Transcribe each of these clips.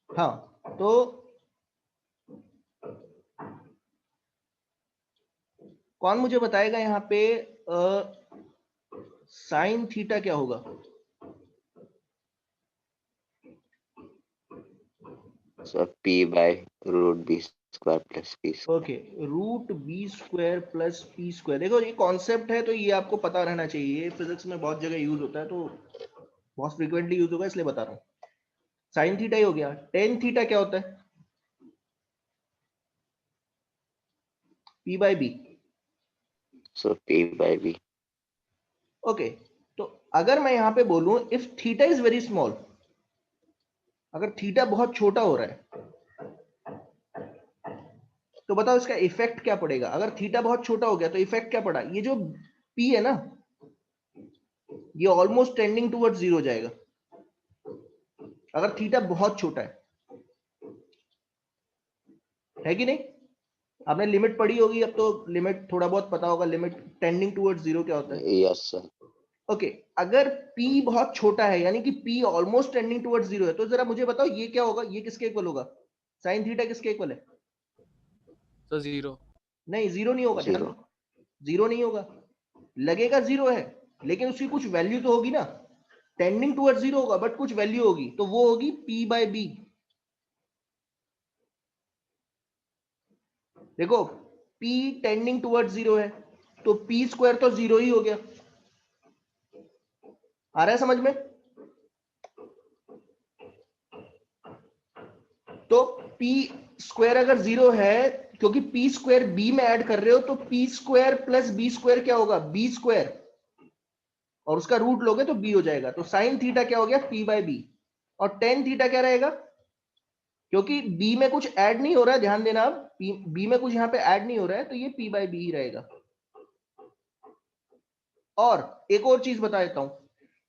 हाँ, तो कौन मुझे बताएगा यहाँ पे साइन थीटा क्या होगा? Sir P by root B square plus P square. Okay, root B square plus P square. देखो ये कॉन्सेप्ट है तो ये आपको पता रहना चाहिए, ये फिजिक्स में बहुत जगह यूज होता है, तो बहुत फ्रीक्वेंटली यूज होगा इसलिए बता रहा हूँ। साइन थीटा ही हो गया। टेन थीटा क्या होता है? P by B. So P by B. Okay, तो अगर मैं यहां पे बोलूं if theta is very small, अगर थीटा बहुत छोटा हो रहा है तो बताओ इसका इफेक्ट क्या पड़ेगा? अगर थीटा बहुत छोटा हो गया तो इफेक्ट क्या पड़ा? ये जो पी है ना, ये ऑलमोस्ट टेंडिंग टुवर्ड्स जीरो जाएगा अगर थीटा बहुत छोटा है कि नहीं? आपने लिमिट पढ़ी होगी, अब तो लिमिट थोड़ा बहुत पता होगा, लिमिट टेंडिंग टुवर्ड्स जीरो क्या होता है। Yes sir. ओके, अगर p बहुत छोटा है यानी कि p almost tending towards zero है, तो जरा मुझे बताओ ये क्या होगा? ये किसके इक्वल होगा? साइन थीटा किसके इक्वल है? तो जीरो। नहीं, जीरो नहीं होगा, ध्यान जीरो। दो, जीरो नहीं होगा। लगेगा जीरो है लेकिन उसकी कुछ वैल्यू तो होगी ना, टेंडिंग टुवर्ड्स जीरो होगा बट कुछ वैल्यू होगी, तो वो होगी p बाय बी। देखो, p टेंडिंग टुवर्ड्स जीरो है तो p स्क्वायर तो जीरो ही हो गया। आ रहा है समझ में? तो p स्क्वायर अगर जीरो है, क्योंकि p स्क्वायर b में ऐड कर रहे हो, तो p square plus B square क्या होगा? b स्क्वायर, और उसका रूट लोगे तो b हो जाएगा। तो साइन थीटा क्या हो गया? p by B. और टेन थीटा क्या रहेगा? क्योंकि b में कुछ ऐड नहीं हो रहा है, ध्यान देना, अब b में कुछ यहां पे ऐड नहीं हो रहा है, तो ये p बाय बी ही रहेगा। और एक और चीज बता देता हूं,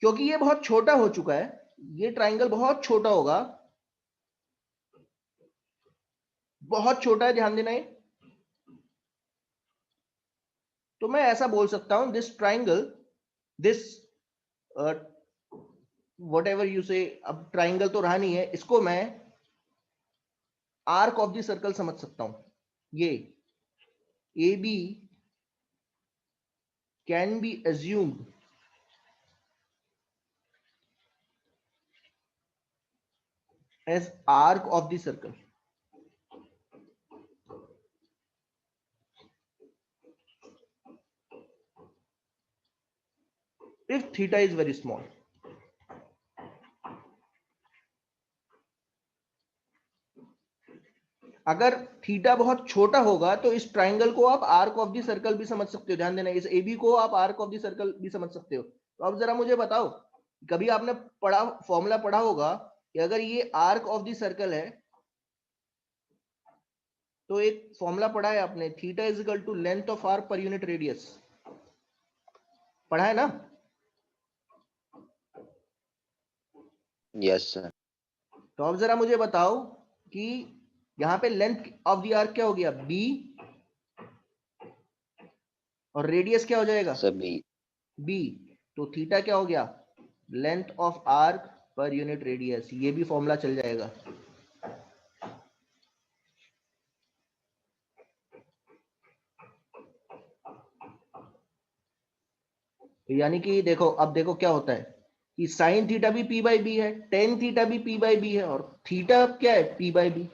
क्योंकि ये बहुत छोटा हो चुका है, ये ट्राइंगल बहुत छोटा होगा, बहुत छोटा है, ध्यान देना ये। तो मैं ऐसा बोल सकता हूं, this triangle, this what ever you से, अब ट्राइंगल तो रहा नहीं है, इसको मैं आर्क ऑफ द सर्कल समझ सकता हूं। ये A B can be assumed as arc of the circle. If theta is very small. अगर थीटा बहुत छोटा होगा तो इस ट्राइंगल को आप आर्क ऑफ द सर्कल भी समझ सकते हो, ध्यान देना, इस ए बी को आप आर्क ऑफ द सर्कल भी समझ सकते हो। तो अब जरा मुझे बताओ, कभी आपने पढ़ा, फॉर्मूला पढ़ा होगा कि अगर ये आर्क ऑफ द सर्कल है तो एक फॉर्मूला पढ़ा है आपने, theta is equal to length of arc per unit radius, पढ़ा है ना? Yes sir. तो अब जरा मुझे बताओ कि यहां पे लेंथ ऑफ द आर्क क्या हो गया? बी, और रेडियस क्या हो जाएगा? सभी। बी। तो थीटा क्या हो गया? Length of arc per unit radius. ये भी फॉर्मूला चल जाएगा। तो यानी कि देखो, अब देखो क्या होता है कि साइन थीटा भी पी बाई बी है, टेन थीटा भी पी बाई बी है, और थीटा क्या है? P by B.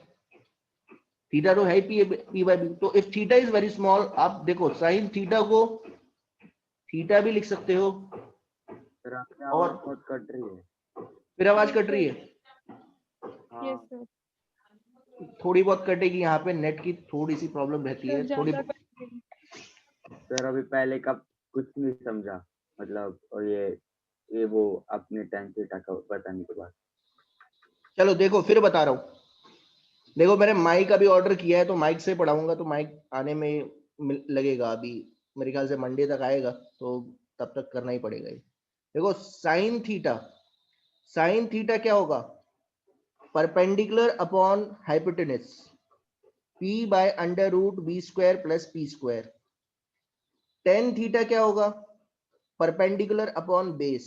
थीटा तो है पी बाई बी। तो if theta is very small, आप देखो साइन थीटा को थीटा भी लिख सकते हो। सर आपकी और आवाज बहुत कट रही है। फिर आवाज कट रही है? हाँ सर। थोड़ी बहुत कटेगी, यहाँ पे नेट की थोड़ी सी प्रॉब्लम रहती है थोड़ी। ज्यादा कट रही। सर, अभी पहले का कुछ नहीं समझा, मतलब और ये वो अपने टाइम से टका बताने के बाद। चलो देखो फिर बता रहा हूँ। देखो मैंने माइक अभी ऑर्डर किया है, तो माइक से पढ़ाऊंगा, तो माइक आने में लगेगा अभी, मेरे ख्याल से मंडे तक आएगा, तो तब तक करना ही पड़ेगा ये। देखो साइन थीटा, साइन थीटा क्या होगा? Perpendicular upon hypotenuse, p by under root B square plus P square. Tan theta क्या होगा? Perpendicular upon base.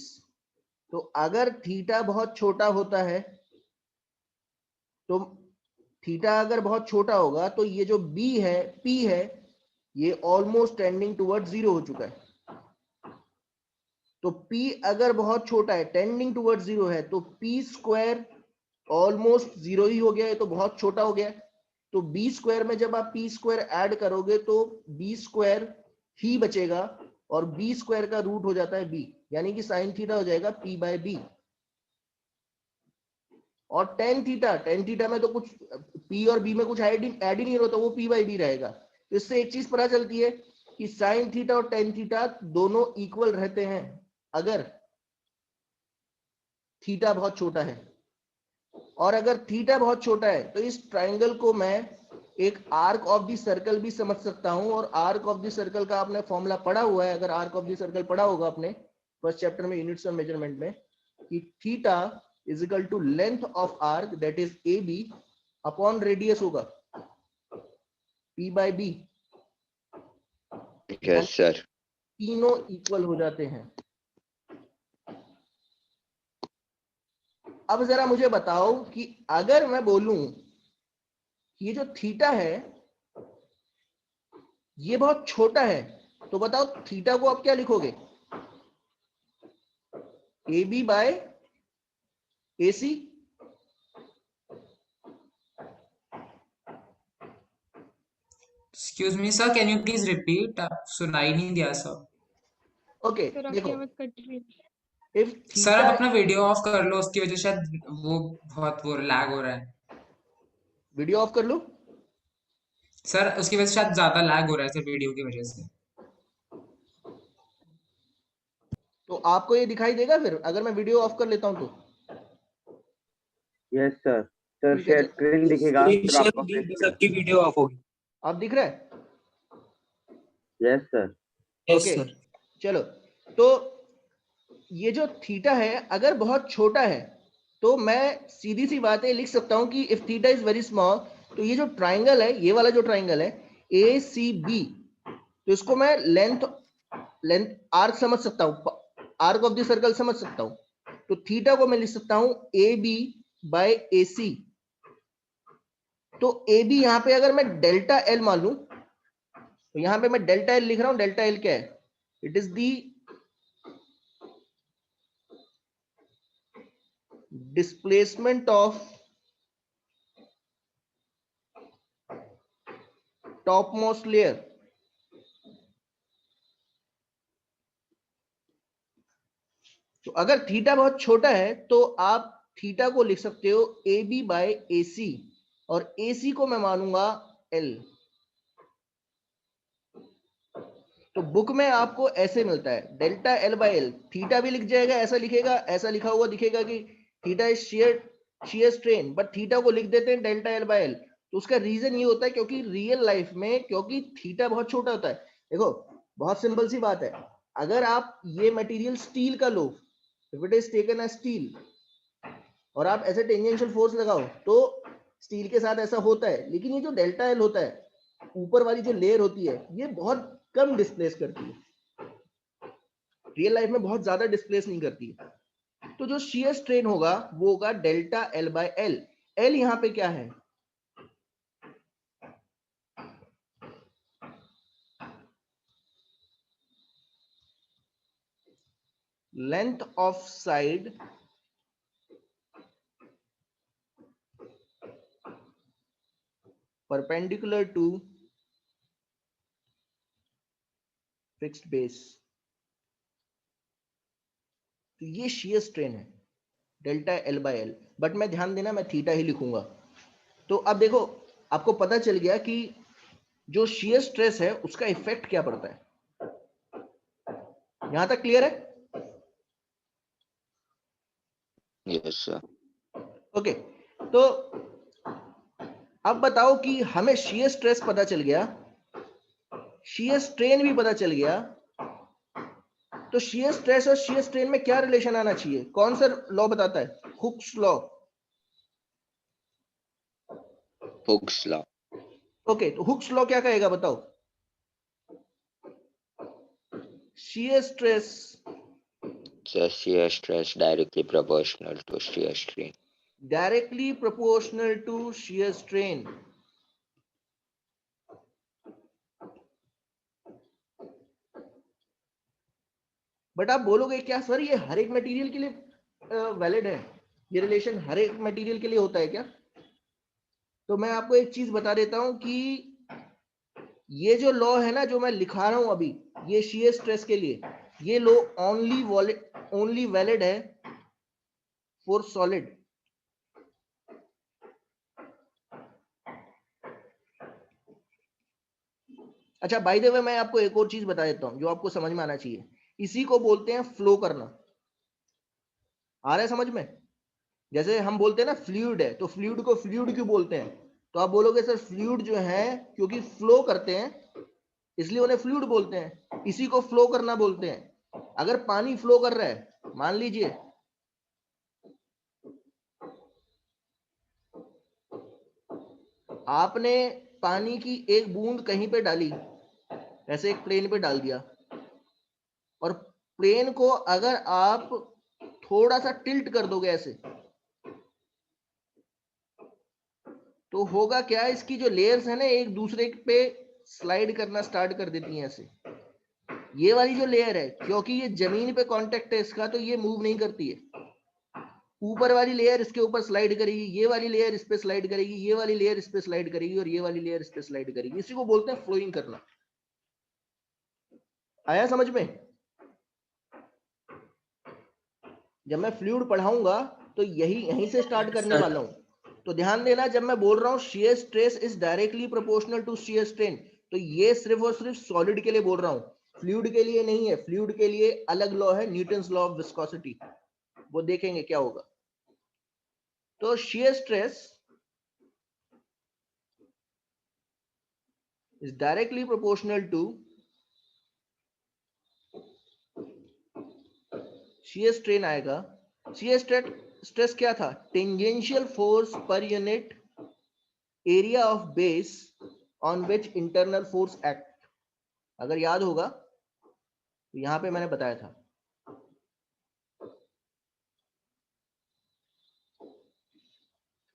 तो अगर थीटा बहुत छोटा होता है तो थीटा अगर बहुत छोटा होगा तो ये जो बी है, पी है, ये ऑलमोस्ट टेंडिंग टुवर्ड 0 हो चुका है। तो P अगर बहुत छोटा है, टेंडिंग टुवर्ड 0 है, तो P स्क्वायर ऑलमोस्ट 0 ही हो गया है, तो बहुत छोटा हो गया है। तो B स्क्वायर में जब आप P स्क्वायर ऐड करोगे तो B स्क्वायर ही बचेगा, और B स्क्वायर का रूट हो जाता है B, यानी कि साइन थीटा हो जाएगा P बाय B। और टेन थीटा में तो कुछ P और B में कुछ ऐड ही नहीं होता, वो P बाय B रहेगा। तो इससे एक चीज पता चलती है कि साइन थीटा और टेन थीटा दोनों इक्वल रहते हैं अगर थीटा बहुत छोटा है। और अगर थीटा बहुत छोटा है तो इस ट्राइंगल को मैं एक आर्क ऑफ द सर्कल भी समझ सकता हूं। और आर्क ऑफ द सर्कल का आपने फॉर्मूला पढ़ा हुआ है, अगर आर्क ऑफ द सर्कल पढ़ा होगा अपने फर्स्ट चैप्टर में यूनिट्स ऑफ मेजरमेंट में, कि theta is equal to length of arc that is A B upon radius होगा P by B। Yes, sir. तीनों इक्वल हो जाते हैं। अब जरा मुझे बताओ कि अगर मैं बोलूं ये जो थीटा है ये बहुत छोटा है, तो बताओ थीटा को आप क्या लिखोगे? A B by A C. Excuse me, sir. Can you please repeat? सुनाई नहीं दिया सर। ओके सर आपकी देखो, आवाज कट रही है। इफ सर आप थीटा, अपना वीडियो ऑफ कर लो, उसकी वजह से शायद वो बहुत वो लैग हो रहा है। वीडियो ऑफ कर लूं? सर उसकी वजह से शायद ज्यादा लैग हो रहा है सर, वीडियो की वजह से। तो आपको ये दिखाई देगा फिर अगर मैं वीडियो ऑफ कर लेता हूं तो? Yes sir. सर ठीक है, शेयर स्क्रीन दिखेगा, फिर आपका फेस। सबकी वीडियो ऑफ होगी। आप दिख रहा है? Yes sir. Yes okay sir. चलो, तो ये जो थीटा है अगर बहुत छोटा है तो मैं सीधी सी बातें लिख सकता हूं कि if theta is very small, तो ये जो ट्राइंगल है, ये वाला जो ट्राइंगल है ए सी बी, तो इसको मैं लेंथ आर्क समझ सकता हूं, आर्क ऑफ द सर्कल समझ सकता हूं। तो थीटा को मैं लिख सकता हूं ए बी बाय ए सी। तो ए बी यहां पे अगर मैं डेल्टा एल मान लूं, तो यहां पे मैं डेल्टा एल लिख रहा हूं। डेल्टा एल क्या है? It is the displacement of topmost layer। तो अगर थीटा बहुत छोटा है तो आप थीटा को लिख सकते हो ए बी बाय ए सी, और ए सी को मैं मानूंगा एल। तो बुक में आपको ऐसे मिलता है delta L by L. Theta भी लिख जाएगा, ऐसा लिखेगा, ऐसा लिखा हुआ दिखेगा कि theta is shear strain, but theta को लिख देते हैं डेल्टा एल बाय एल। तो उसका रीजन ये होता है क्योंकि रियल लाइफ में, क्योंकि थीटा बहुत छोटा होता है। देखो बहुत सिंपल सी बात है, अगर आप ये मटेरियल स्टील का लो, if it is taken as steel, और आप ऐसे टेंजेंशियल फोर्स लगाओ तो स्टील के साथ ऐसा होता है। लेकिन ये जो डेल्टा एल होता है, ऊपर वाली जो लेयर होती है, ये बहुत कम डिस्प्लेस करती है, रियल लाइफ में बहुत ज्यादा डिस्प्लेस नहीं करती है। तो जो शियर स्ट्रेन होगा वो होगा delta L by L. L यहां पे क्या है? Length of side perpendicular to fixed base. तो ये शियर स्ट्रेन है delta L by L, but मैं ध्यान देना मैं थीटा ही लिखूंगा। तो अब देखो आपको पता चल गया कि जो शियर स्ट्रेस है उसका इफेक्ट क्या पड़ता है। यहां तक क्लियर है? Yes, sir. ओके, तो अब बताओ कि हमें शियर स्ट्रेस पता चल गया, शियर स्ट्रेन भी पता चल गया, तो शियर स्ट्रेस और शियर स्ट्रेन में क्या रिलेशन आना चाहिए? कौन सा लॉ बताता है? Hooke's law. Hooke's law. Okay, तो हुक्स लॉ क्या कहेगा बताओ? Shear stress So shear stress directly proportional to shear strain. Directly proportional to shear strain. But आप बोलोगे क्या सर ये हर एक मटेरियल के लिए वैलिड है, ये रिलेशन हर एक मटेरियल के लिए होता है क्या? तो मैं आपको एक चीज बता देता हूं कि ये जो लॉ है ना जो मैं लिखा रहा हूं अभी, ये शियर स्ट्रेस के लिए, ये लॉ ओनली वैलिड है फॉर सॉलिड। अच्छा बाय द वे मैं आपको एक और चीज बता देता हूं जो आपको समझ में आना चाहिए, इसी को बोलते हैं फ्लो करना। आ रहा है समझ में? जैसे हम बोलते हैं ना फ्लूइड है, तो फ्लूइड को फ्लूइड क्यों बोलते हैं? तो आप बोलोगे सर फ्लूइड जो है क्योंकि फ्लो करते हैं इसलिए उन्हें फ्लूइड बोलते हैं, इसी को फ्लो करना बोलते हैं। अगर पानी फ्लो कर रहा है, मान लीजिए आपने पानी की एक बूंद कहीं पे डाली, ऐसे एक प्लेन पे डाल दिया, और प्लेन को अगर आप थोड़ा सा टिल्ट कर दोगे ऐसे, तो होगा क्या, इसकी जो लेयर्स है ना एक दूसरे पे स्लाइड करना स्टार्ट कर देती हैं ऐसे। ये वाली जो लेयर है क्योंकि ये जमीन पे कांटेक्ट है इसका, तो ये मूव नहीं करती है। ऊपर वाली लेयर इसके ऊपर स्लाइड करेगी, ये वाली लेयर इस पे स्लाइड करेगी, ये वाली लेयर इस पे स्लाइड करेगी, और ये वाली लेयर इस पे स्लाइड करेगी। इसी को बोलते हैं फ्लोइंग करना। आया समझ में? जब मैं फ्लूइड पढ़ाऊंगा तो यहीं से स्टार्ट करने वाला हूं। तो ध्यान देना, जब मैं बोल रहा हूं shear stress is directly proportional to shear strain, तो ये सिर्फ और सिर्फ सॉलिड के लिए बोल रहा हूं, फ्लूइड के लिए नहीं है। फ्लूइड के लिए अलग लॉ है, न्यूटन्स लॉ ऑफ विस्कोसिटी, वो देखेंगे क्या होगा। तो shear stress is directly proportional to shear strain आएगा। शियर स्ट्रेस क्या था? Tangential force per unit area of base on which internal force act. अगर याद होगा तो यहां पे मैंने बताया था,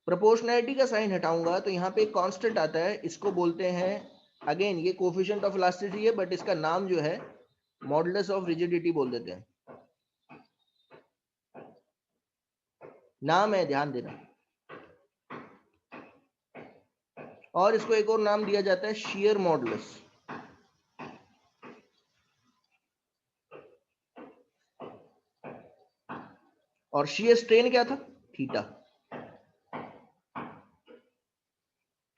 प्रोपोर्शनैलिटी का साइन हटाऊंगा तो यहां पे एक कांस्टेंट आता है, इसको बोलते हैं, अगेन ये कोफिशिएंट ऑफ इलास्टिसिटी है बट इसका नाम जो है मॉडुलस ऑफ रिजिडिटी बोल देते हैं, नाम है, ध्यान देना। और इसको एक और नाम दिया जाता है शियर मॉडुलस। और शियर स्ट्रेन क्या था? थीटा।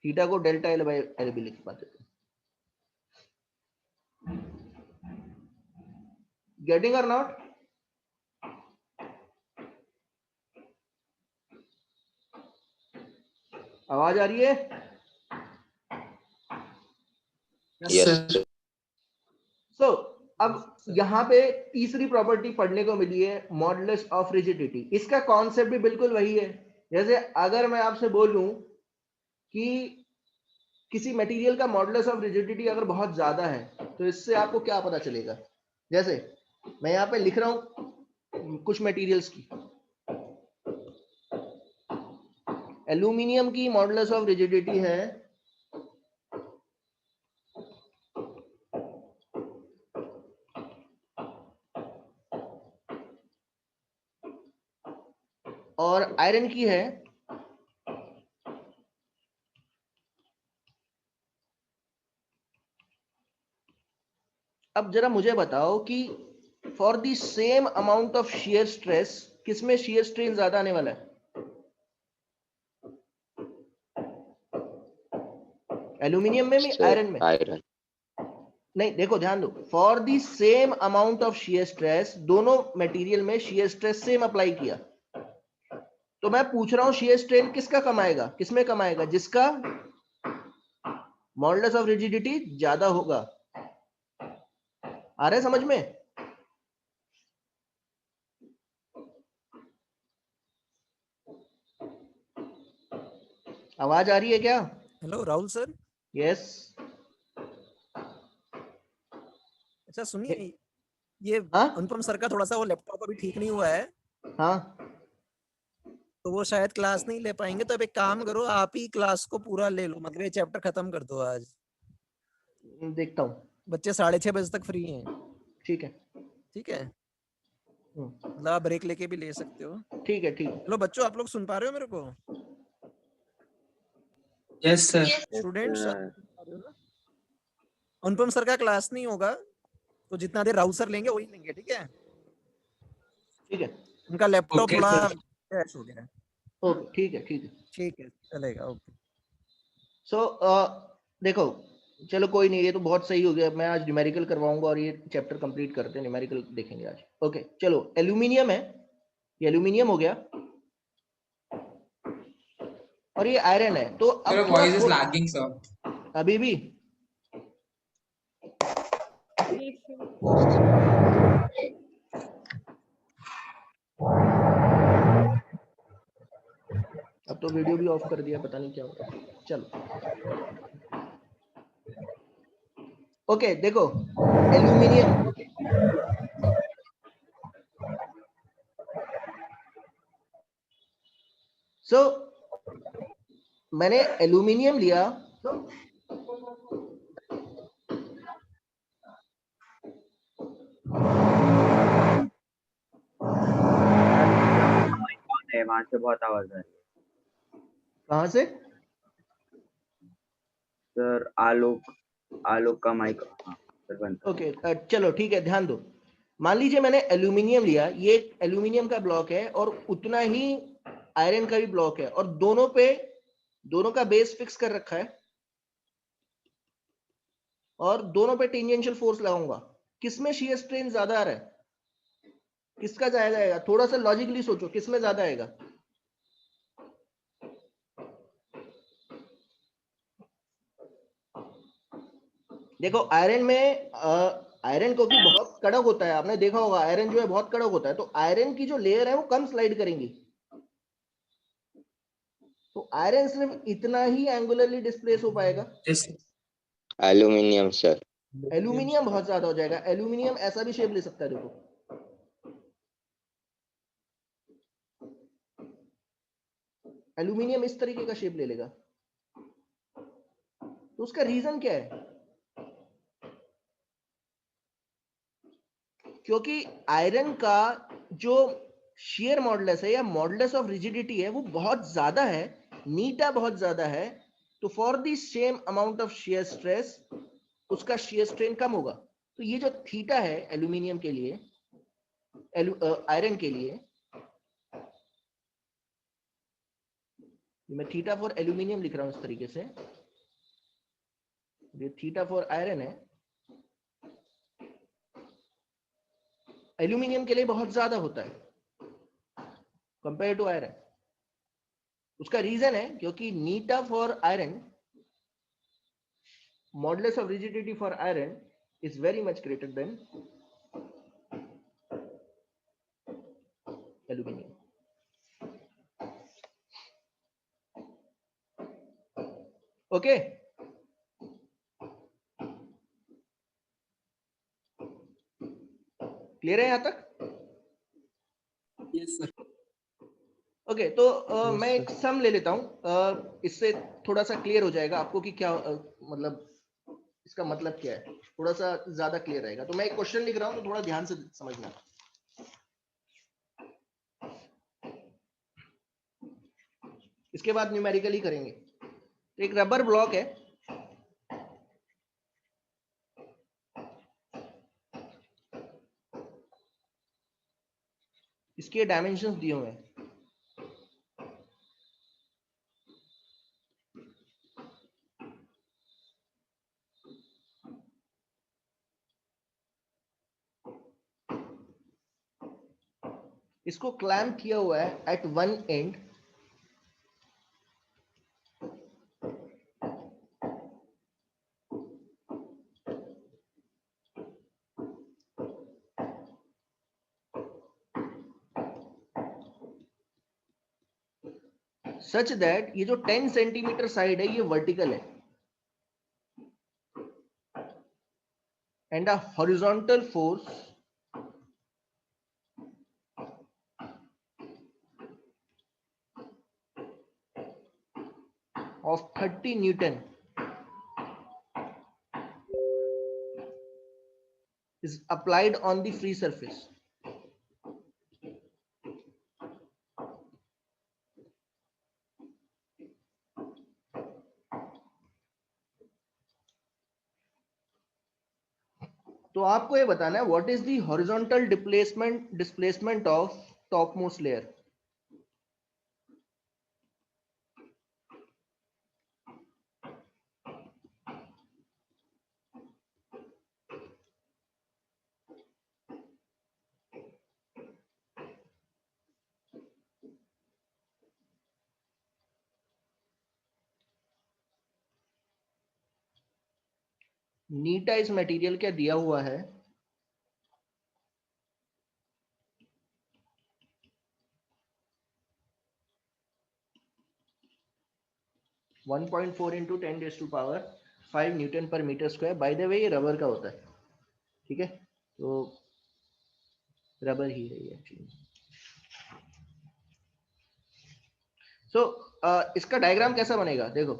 थीटा को डेल्टा एल बाय एल भी लिख पाते थे। गेटिंग और नॉट? आवाज आ रही है? Yes, sir. सो अब यहाँ पे तीसरी प्रॉपर्टी पढ़ने को मिली है, मॉडुलस ऑफ रिजिडिटी। इसका कॉन्सेप्ट भी बिल्कुल वही है। जैसे अगर मैं आपसे बोलूं कि किसी मटेरियल का मॉडुलस ऑफ रिजिडिटी अगर बहुत ज्यादा है, तो इससे आपको क्या पता चलेगा? जैसे मैं यहाँ पे लिख रहा हूं कुछ मटेरियल्स की, एल्यूमिनियम की मॉडुलस ऑफ रिजिडिटी है 0.0, और आयरन की है 0.0, अब जरा मुझे बताओ कि for the same amount of shear stress किसमें शियर स्ट्रेन ज्यादा आने वाला है? एल्यूमिनियम में भी, Sir, आयरन में? iron. नहीं, देखो ध्यान दो, for the same amount of shear stress दोनों मटेरियल में शियर स्ट्रेस सेम अप्लाई किया, तो मैं पूछ रहा हूं शियर स्ट्रेन किसका कम आएगा, किसमें कम आएगा? जिसका मॉडुलस ऑफ रिजिडिटी ज्यादा होगा। आ रहा है समझ में? आवाज आ रही है क्या? Hello Rahul sir. यस। अच्छा सुनिए, ये हाँ अनुपम सर का थोड़ा सा वो लैपटॉप अभी ठीक नहीं हुआ है, हाँ, तो वो शायद क्लास नहीं ले पाएंगे, तो अब एक काम करो, आप ही क्लास को पूरा ले लो, मतलब ये चैप्टर खत्म कर दो आज। देखता हूँ। बच्चे 6:30 बजे तक फ्री हैं। ठीक है। ठीक है, हम्म, मतलब आप ब्रेक लेके भी ले सकते हो। ठीक है, ठीक है। चलो बच्चों, आप लोग सुन पा रहे हो मेरे को? Yes sir. स्टूडेंट्स, सर अनुपम सर का क्लास नहीं होगा, तो जितना देर राउत सर लेंगे वही लेंगे, ठीक है? ठीक है। उनका लैपटॉप ओके थोड़ा सर। क्रैश हो गया है। ओके, ठीक है, ठीक है। ठीक है, चलेगा, ओके। सो देखो, चलो कोई नहीं, ये तो बहुत सही हो गया। मैं आज न्यूमेरिकल करवाऊंगा और ये चैप्टर कंप्लीट करते हैं, न्यूमेरिकल देखेंगे आज। ओके चलो, एल्यूमिनियम है, ये एल्यूमिनियम हो गया, और ये आयरन है। तो सर अब वॉइस इज थोड़ा लैगिंग सर। अभी भी अब तो वीडियो भी ऑफ कर दिया, पता नहीं क्या हो रहा है। चलो ओके, देखो एल्यूमिनियम, सो मैंने एल्यूमिनियम लिया, वहां से बहुत आवाज आ रही है। कहां से? सर आलोक का माइक, हाँ सर बंद। ओके चलो ठीक है, ध्यान दो। मान लीजिए मैंने एल्यूमिनियम लिया, ये एक एल्यूमिनियम का ब्लॉक है और उतना ही आयरन का भी ब्लॉक है, और दोनों का बेस फिक्स कर रखा है, और दोनों पे टेंजेंशियल फोर्स लगाऊंगा। किसमें शियर स्ट्रेन ज्यादा आ रहा है? किसका ज्यादा आएगा? थोड़ा सा लॉजिकली सोचो, किसमें ज्यादा आएगा? देखो आयरन में आयरन को भी बहुत कड़क होता है, आपने देखा होगा, आयरन जो है बहुत कड़क होता है, तो आयरन की जो लेयर है वो कम स्लाइड करेंगी, तो आयरन सिर्फ इतना ही एंगुलरली डिस्प्लेस हो पाएगा। Yes aluminium sir. एल्यूमिनियम बहुत ज्यादा हो जाएगा। एल्यूमिनियम ऐसा भी शेप ले सकता है, देखो एल्यूमिनियम इस तरीके का शेप ले लेगा। तो उसका रीजन क्या है? क्योंकि आयरन का जो शेयर मॉडुलस है या मॉडुलस ऑफ रिजिडिटी है वो बहुत ज्यादा है, नीटा बहुत ज्यादा है, तो for the same amount of shear stress उसका शेयर स्ट्रेन कम होगा। तो ये जो थीटा है एल्यूमिनियम के लिए, आयरन के लिए, मैं थीटा फॉर एल्यूमिनियम लिख रहा हूं इस तरीके से, ये थीटा फॉर आयरन है, एल्यूमिनियम के लिए बहुत ज्यादा होता है कंपेयर टू आयरन। उसका रीजन है क्योंकि eta for iron, modulus of rigidity for iron is very much greater than aluminium. Okay, clear है यहां तक? Yes sir. ओके तो मैं एक सम ले लेता हूं, इससे थोड़ा सा क्लियर हो जाएगा आपको कि क्या मतलब इसका मतलब क्या है, थोड़ा सा ज्यादा क्लियर रहेगा। तो मैं एक क्वेश्चन लिख रहा हूं, तो थोड़ा ध्यान से समझना। इसके बाद न्यूमेरिकली करेंगे। तो एक रबर ब्लॉक है, इसके डायमेंशंस दिए हुए हैं, इसको क्लैम्प किया हुआ है at one end, such that ये जो 10 सेंटीमीटर साइड है ये वर्टिकल है, and a horizontal force of 30 Newton is applied on the free surface. तो आपको ये बताना है what is the horizontal displacement of top most layer. Eta इस मटेरियल क्या दिया हुआ है, one 1.4 into 10⁵ newton per metre square. By the way ये रबर का होता है, ठीक है, तो रबर ही है ये एक्चुअली. सो इसका डायग्राम कैसा बनेगा देखो.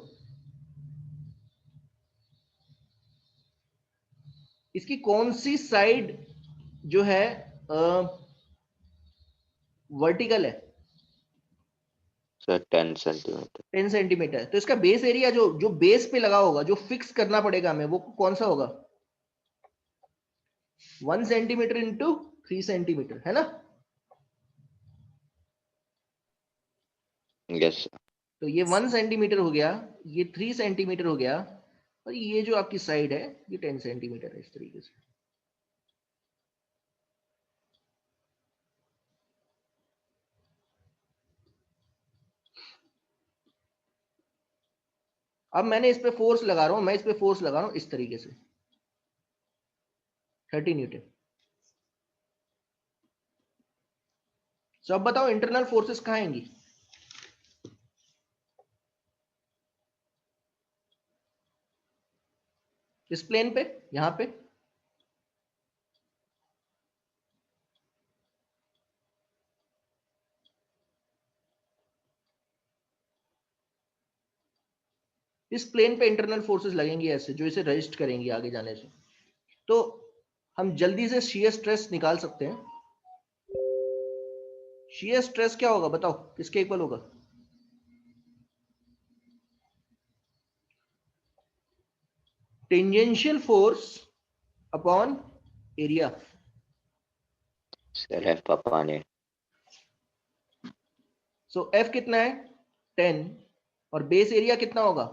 इसकी कौन सी साइड जो है वर्टिकल है, सर 10 सेंटीमीटर. 10 सेंटीमीटर. तो इसका बेस एरिया जो जो बेस पे लगा होगा, जो फिक्स करना पड़ेगा हमें, वो कौन सा होगा, 1 सेंटीमीटर इंटू 3 सेंटीमीटर, है ना. Yes sir. तो ये 1 सेंटीमीटर हो गया, ये 3 सेंटीमीटर हो गया, और ये जो आपकी साइड है ये 10 सेंटीमीटर है. इस तरीके से अब मैंने इस पे फोर्स लगा रहा हूं, मैं इस पे फोर्स लगा रहा हूं इस तरीके से 30 न्यूटन. तो अब बताओ इंटरनल फोर्सेस कहां आएंगी. इस प्लेन पे, यहां पे. इस प्लेन पे इंटरनल फोर्सेस लगेंगी ऐसे, जो इसे रजिस्ट करेंगी आगे जाने से. तो हम जल्दी से शियर स्ट्रेस निकाल सकते हैं. शियर स्ट्रेस क्या होगा बताओ, किसके इक्वल होगा. Tangential force upon area. Sir F upon A. So F कितना है 10, और बेस एरिया कितना होगा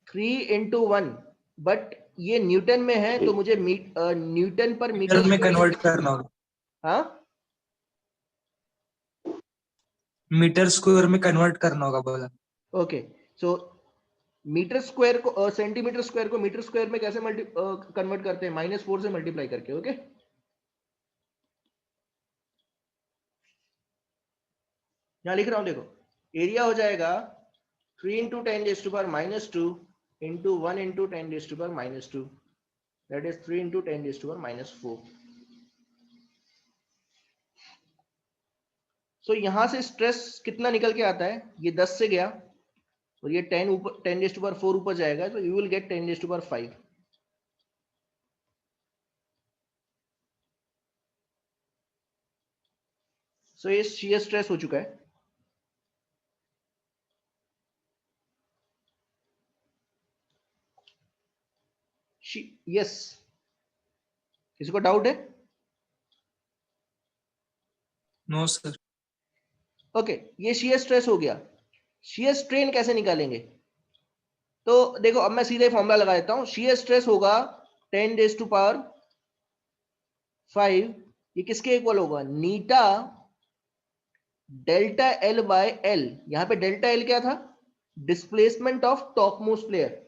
3 इंटू 1. बट ये न्यूटन में है, तो मुझे न्यूटन पर मीटर में कन्वर्ट करना होगा. हाँ, मीटर स्क्वायर में कन्वर्ट करना होगा बोला. ओके. सो मीटर स्क्वायर को सेंटीमीटर स्क्वायर को मीटर स्क्वायर में कैसे कन्वर्ट करते हैं, -4 से मल्टीप्लाई करके. ओके, यहां लिख रहा हूं देखो. एरिया हो जाएगा 3 into 10⁻² into 1 into 10⁻², that is 3 into 10⁻⁴. सो यहां से स्ट्रेस कितना निकल के आता है, ये 10 से गया, और ये 10⁻⁴ ऊपर जाएगा, तो यू विल गेट 10⁵. सो ये शियर स्ट्रेस हो चुका है. यस, किसी को डाउट है. No sir. ओके, ये शियर स्ट्रेस हो गया. शियर स्ट्रेन कैसे निकालेंगे, तो देखो अब मैं सीधे फॉर्मूला लगा देता हूं. शियर स्ट्रेस होगा 10⁵, ये किसके इक्वल होगा, नीटा डेल्टा एल बाय एल. यहां पे डेल्टा एल क्या था, displacement of top most layer,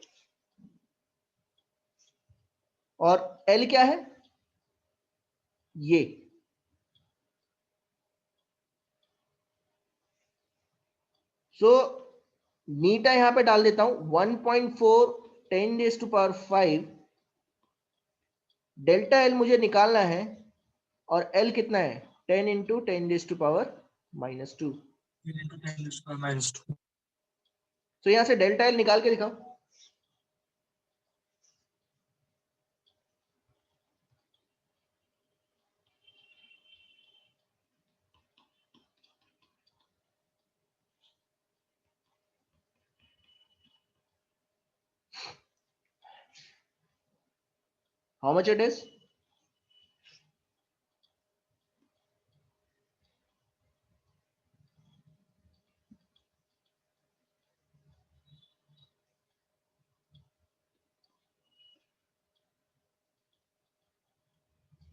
और एल क्या है ये. सो नीटा यहां पे डाल देता हूं 1.4 10⁵. डेल्टा एल मुझे निकालना है, और एल कितना है 10 इंटू 10⁻⁻². तो यहाँ से डेल्टा एल निकाल के दिखाओ। How much it is?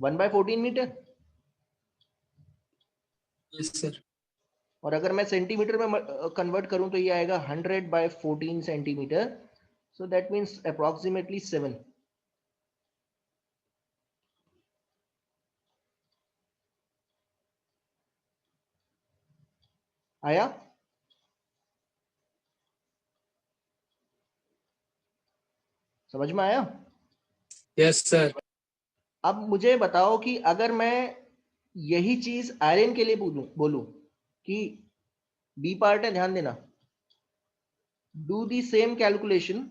One by 14 metre. Yes, sir. और अगर मैं सेंटीमीटर में कन्वर्ट करूं तो ये आएगा 100 by 14 centimetre. So that means approximately 7। आया? समझ में आया? Yes, sir. अब मुझे बताओ कि अगर मैं यही चीज आयरन के लिए बोलूं कि बी पार्ट है, ध्यान देना, do the same calculation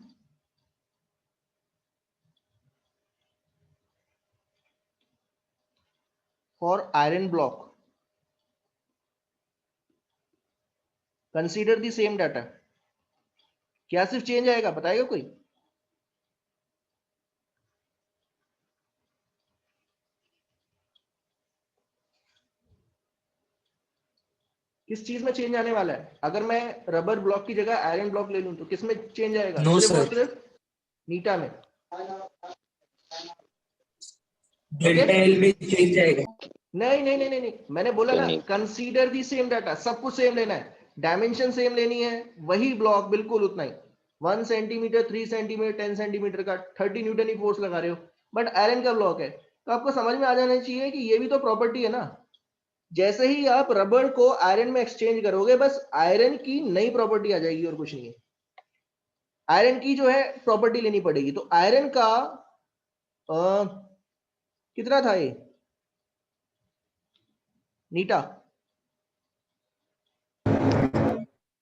for iron block, consider the same data. क्या सिर्फ चेंज आएगा? बताएगा कोई? किस चीज में चेंज आने वाला है? अगर मैं रबर ब्लॉक की जगह आयरन ब्लॉक ले लूं तो किस में चेंज आएगा? No, सिर्फ और sir. सिर्फ नीटा में। डेल्टा एल में चेंज जाएगा। नहीं नहीं नहीं नहीं नहीं, मैंने बोला ना, नहीं। कंसीडर दी सेम डाटा, सब कुछ सेम लेना है, डायमेंशन सेम लेनी है, वही ब्लॉक बिल्कुल उतना ही, 1 सेंटीमीटर, 3 सेंटीमीटर, 10 सेंटीमीटर का 30 न्यूटन ही फोर्स लगा रहे हो, बट आयरन का ब्लॉक है। तो आपको समझ में आ जाना चाहिए कि ये भी तो प्रॉपर्टी है ना। जैसे ही आप रबर को आयरन में एक्सचेंज करोगे, बस आयरन की नई प्रॉपर्टी आ जाएगी और कुछ नहीं है। आयरन की जो है प्रॉपर्टी लेनी पड़ेगी। तो आयरन का कितना था ये नीटा?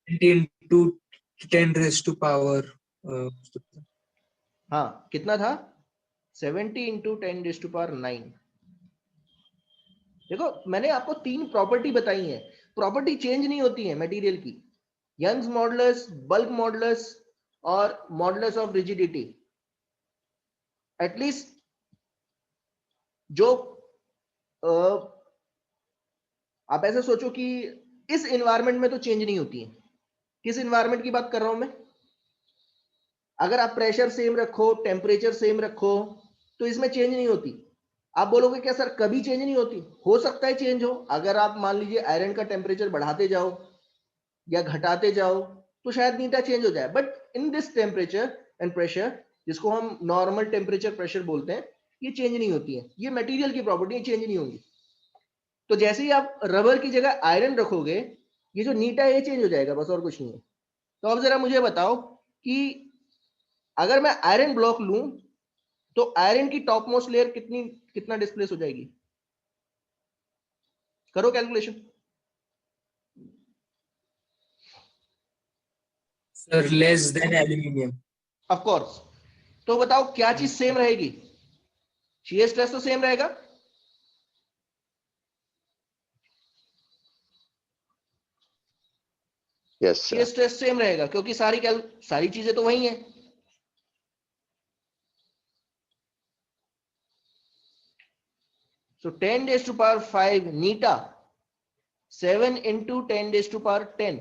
into 10 raised to power हाँ, कितना था? 70 इंटू 10⁻⁹। देखो, मैंने आपको 3 प्रॉपर्टी बताई है। प्रॉपर्टी चेंज नहीं होती है मटेरियल की। यंग्स मॉडुलस, बल्क मॉडुलस और मॉडुलस ऑफ रिजिडिटी। एटलीस्ट जो आप ऐसे सोचो कि इस एनवायरनमेंट में तो चेंज नहीं होती है। किस एनवायरनमेंट की बात कर रहा हूं मैं? अगर आप प्रेशर सेम रखो, टेम्परेचर सेम रखो, तो इसमें चेंज नहीं होती। आप बोलोगे क्या सर कभी चेंज नहीं होती? हो सकता है चेंज हो। अगर आप मान लीजिए आयरन का टेम्परेचर बढ़ाते जाओ या घटाते जाओ तो शायद नीटा चेंज हो जाए, but in this temperature and pressure, जिसको हम नॉर्मल टेम्परेचर प्रेशर बोलते हैं, ये चेंज नहीं होती है। ये मटेरियल की प्रॉपर्टी चेंज नहीं होंगी। तो जैसे ही आप रबर की जगह आयरन रखोगे, ये जो नीटा है ये चेंज हो जाएगा, बस और कुछ नहीं है। तो अब जरा मुझे बताओ कि अगर मैं आयरन ब्लॉक लूं तो आयरन की टॉप मोस्ट लेयर कितना डिस्प्लेस हो जाएगी? करो calculation. sir less than aluminium of course. तो बताओ क्या चीज सेम रहेगी? शियर स्ट्रेस तो सेम रहेगा। Yes, shear sir. Stress same रहेगा क्योंकि सारी चीजें तो वही हैं। So 10⁵ neta, 7 into 10⁻10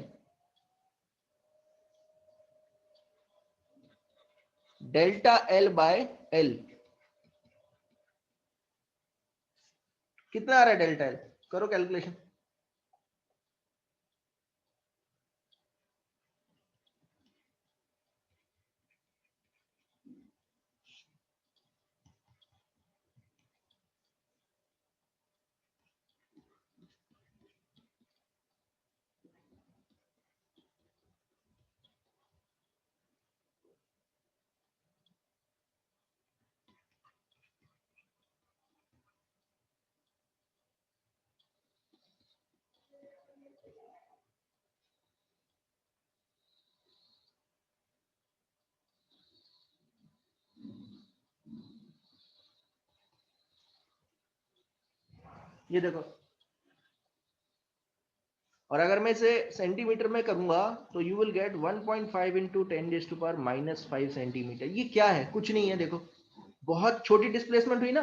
delta L by L। कितना आ रहा है डेल्टा एल? करो कैलकुलेशन। ये देखो, और अगर मैं इसे सेंटीमीटर में करूंगा तो you will get 1.5 into 10⁻⁻5 centimetre. ये क्या है? कुछ नहीं है, देखो बहुत छोटी डिस्प्लेसमेंट हुई ना।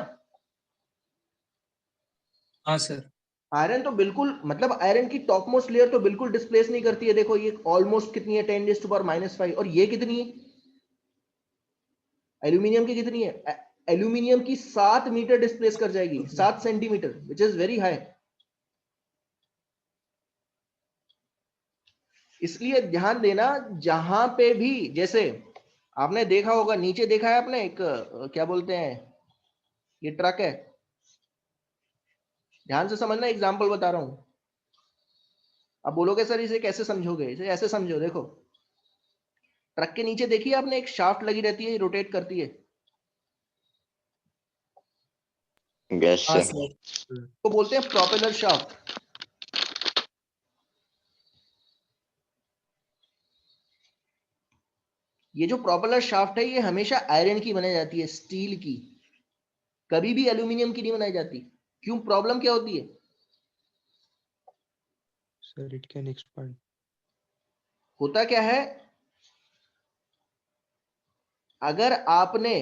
हाँ सर। आयरन तो बिल्कुल, मतलब आयरन की टॉप मोस्ट लेयर तो बिल्कुल डिस्प्लेस नहीं करती है। देखो ये ऑलमोस्ट कितनी है, 10⁻⁻5, और ये कितनी है एल्यूमिनियम की, कितनी है? एल्यूमिनियम की 7 मीटर डिस्प्लेस कर जाएगी, 7 centimetre, which is very high. इसलिए ध्यान देना, जहां पे भी, जैसे आपने देखा होगा, नीचे देखा है आपने एक क्या बोलते हैं, ये ट्रक है, ध्यान से समझना, एग्जांपल बता रहा हूं। अब बोलोगे सर इसे कैसे समझोगे? इसे ऐसे समझो, देखो ट्रक के नीचे देखिए आपने एक शाफ्ट लगी रहती है, रोटेट करती है, Yes, हाँ sir. सर। तो बोलते हैं प्रोपेलर शाफ्ट। ये जो प्रोपेलर शाफ्ट है ये हमेशा आयरन की बनाई जाती है, स्टील की, कभी भी एल्यूमिनियम की नहीं बनाई जाती। क्यों? प्रॉब्लम क्या होती है? Sir, it can expand. होता क्या है, अगर आपने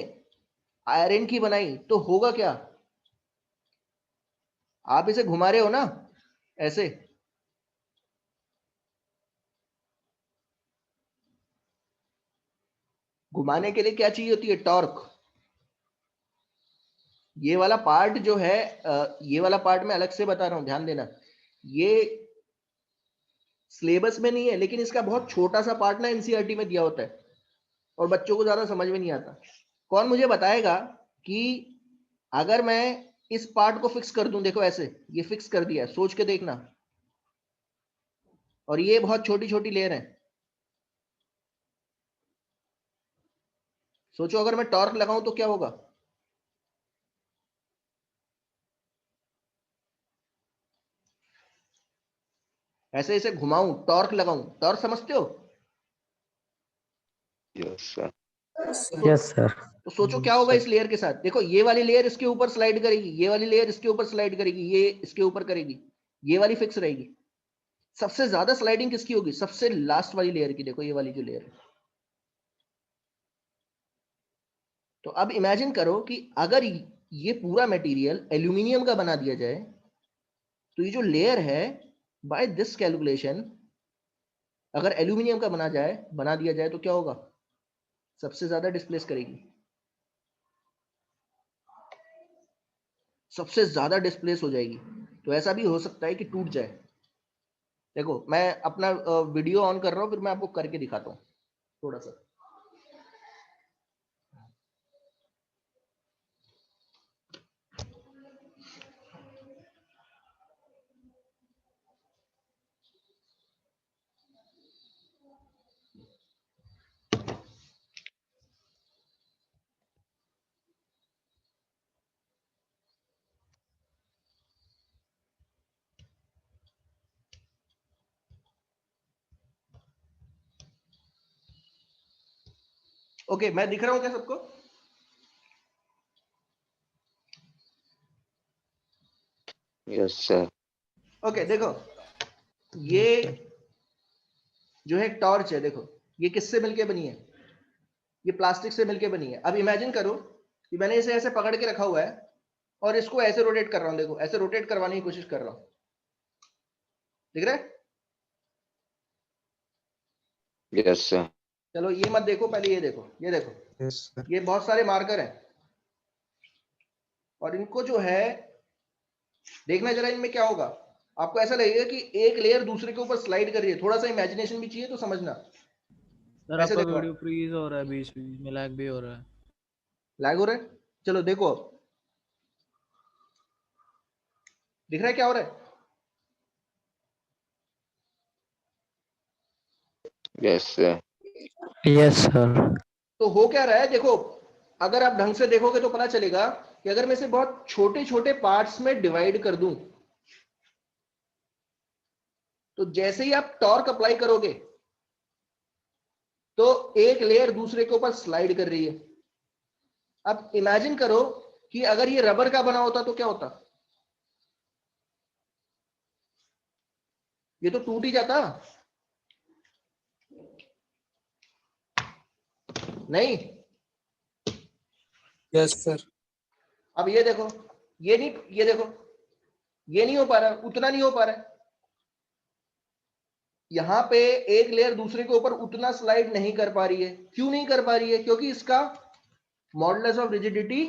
आयरन की बनाई तो होगा क्या, आप इसे घुमा रहे हो ना ऐसे, घुमाने के लिए क्या चाहिए होती है? टॉर्क। ये वाला पार्ट जो है, ये वाला पार्ट मैं अलग से बता रहा हूं, ध्यान देना। ये सिलेबस में नहीं है, लेकिन इसका बहुत छोटा सा पार्ट ना एनसीईआरटी में दिया होता है, और बच्चों को ज्यादा समझ में नहीं आता। कौन मुझे बताएगा कि अगर मैं इस पार्ट को फिक्स कर दूं, देखो ऐसे, ये फिक्स कर दिया, सोच के देखना, और ये बहुत छोटी छोटी लेयर है, सोचो अगर मैं टॉर्क लगाऊं तो क्या होगा? ऐसे इसे घुमाऊं, टॉर्क लगाऊं, टॉर्क समझते हो? Yes, sir. तो, यस सर। तो सोचो क्या होगा इस लेयर के साथ। देखो ये वाली लेयर इसके ऊपर स्लाइड करेगी, ये वाली लेयर इसके ऊपर स्लाइड करेगी, ये इसके ऊपर करेगी, ये वाली फिक्स रहेगी। सबसे ज्यादा स्लाइडिंग किसकी होगी? सबसे लास्ट वाली लेयर की। देखो ये वाली जो लेयर है, तो अब इमेजिन करो कि अगर ये पूरा मटेरियल एल्यूमिनियम का बना दिया जाए, तो ये जो लेयर है, बाय दिस कैलकुलेशन, अगर एल्यूमिनियम का बना दिया जाए तो क्या होगा? सबसे ज्यादा डिस्प्लेस करेगी, सबसे ज्यादा डिस्प्लेस हो जाएगी। तो ऐसा भी हो सकता है कि टूट जाए। देखो मैं अपना वीडियो ऑन कर रहा हूं, फिर मैं आपको करके दिखाता हूं थोड़ा सा। ओके, मैं दिख रहा हूं क्या सबको? Yes, sir. ओके देखो, ये जो है टॉर्च है, देखो ये किससे मिलके बनी है? ये प्लास्टिक से मिलके बनी है। अब इमेजिन करो कि मैंने इसे ऐसे पकड़ के रखा हुआ है और इसको ऐसे रोटेट कर रहा हूं, देखो ऐसे रोटेट करवाने की कोशिश कर रहा हूं, दिख रहा है? Yes, sir. चलो ये मत देखो, पहले ये देखो, ये देखो, Yes, sir. ये बहुत सारे मार्कर हैं, और इनको जो है देखना जरा, इनमें क्या होगा। आपको ऐसा लगेगा कि एक लेयर दूसरे के ऊपर स्लाइड कर रही है। थोड़ा सा इमेजिनेशन भी चाहिए तो समझना। सर ऐसे आपका देखो, वीडियो फ्रीज हो रहा है, बीच में लैग भी हो रहा है। लैग हो रहा है? चलो देखो, दिख रहा है क्या हो रहा है? Yes, sir. Yes sir. तो हो क्या रहा है, देखो अगर आप ढंग से देखोगे तो पता चलेगा कि अगर मैं इसे बहुत छोटे छोटे पार्ट्स में डिवाइड कर दूं, तो जैसे ही आप टॉर्क अप्लाई करोगे तो एक लेयर दूसरे के ऊपर स्लाइड कर रही है। अब इमेजिन करो कि अगर ये रबर का बना होता तो क्या होता? ये तो टूट ही जाता नहीं। Yes sir. अब ये देखो, ये नहीं, ये देखो, ये नहीं हो पा रहा, उतना नहीं हो पा रहा है। यहां पे एक लेयर दूसरे के ऊपर उतना स्लाइड नहीं कर पा रही है। क्यों नहीं कर पा रही है? क्योंकि इसका मॉडुलस ऑफ रिजिडिटी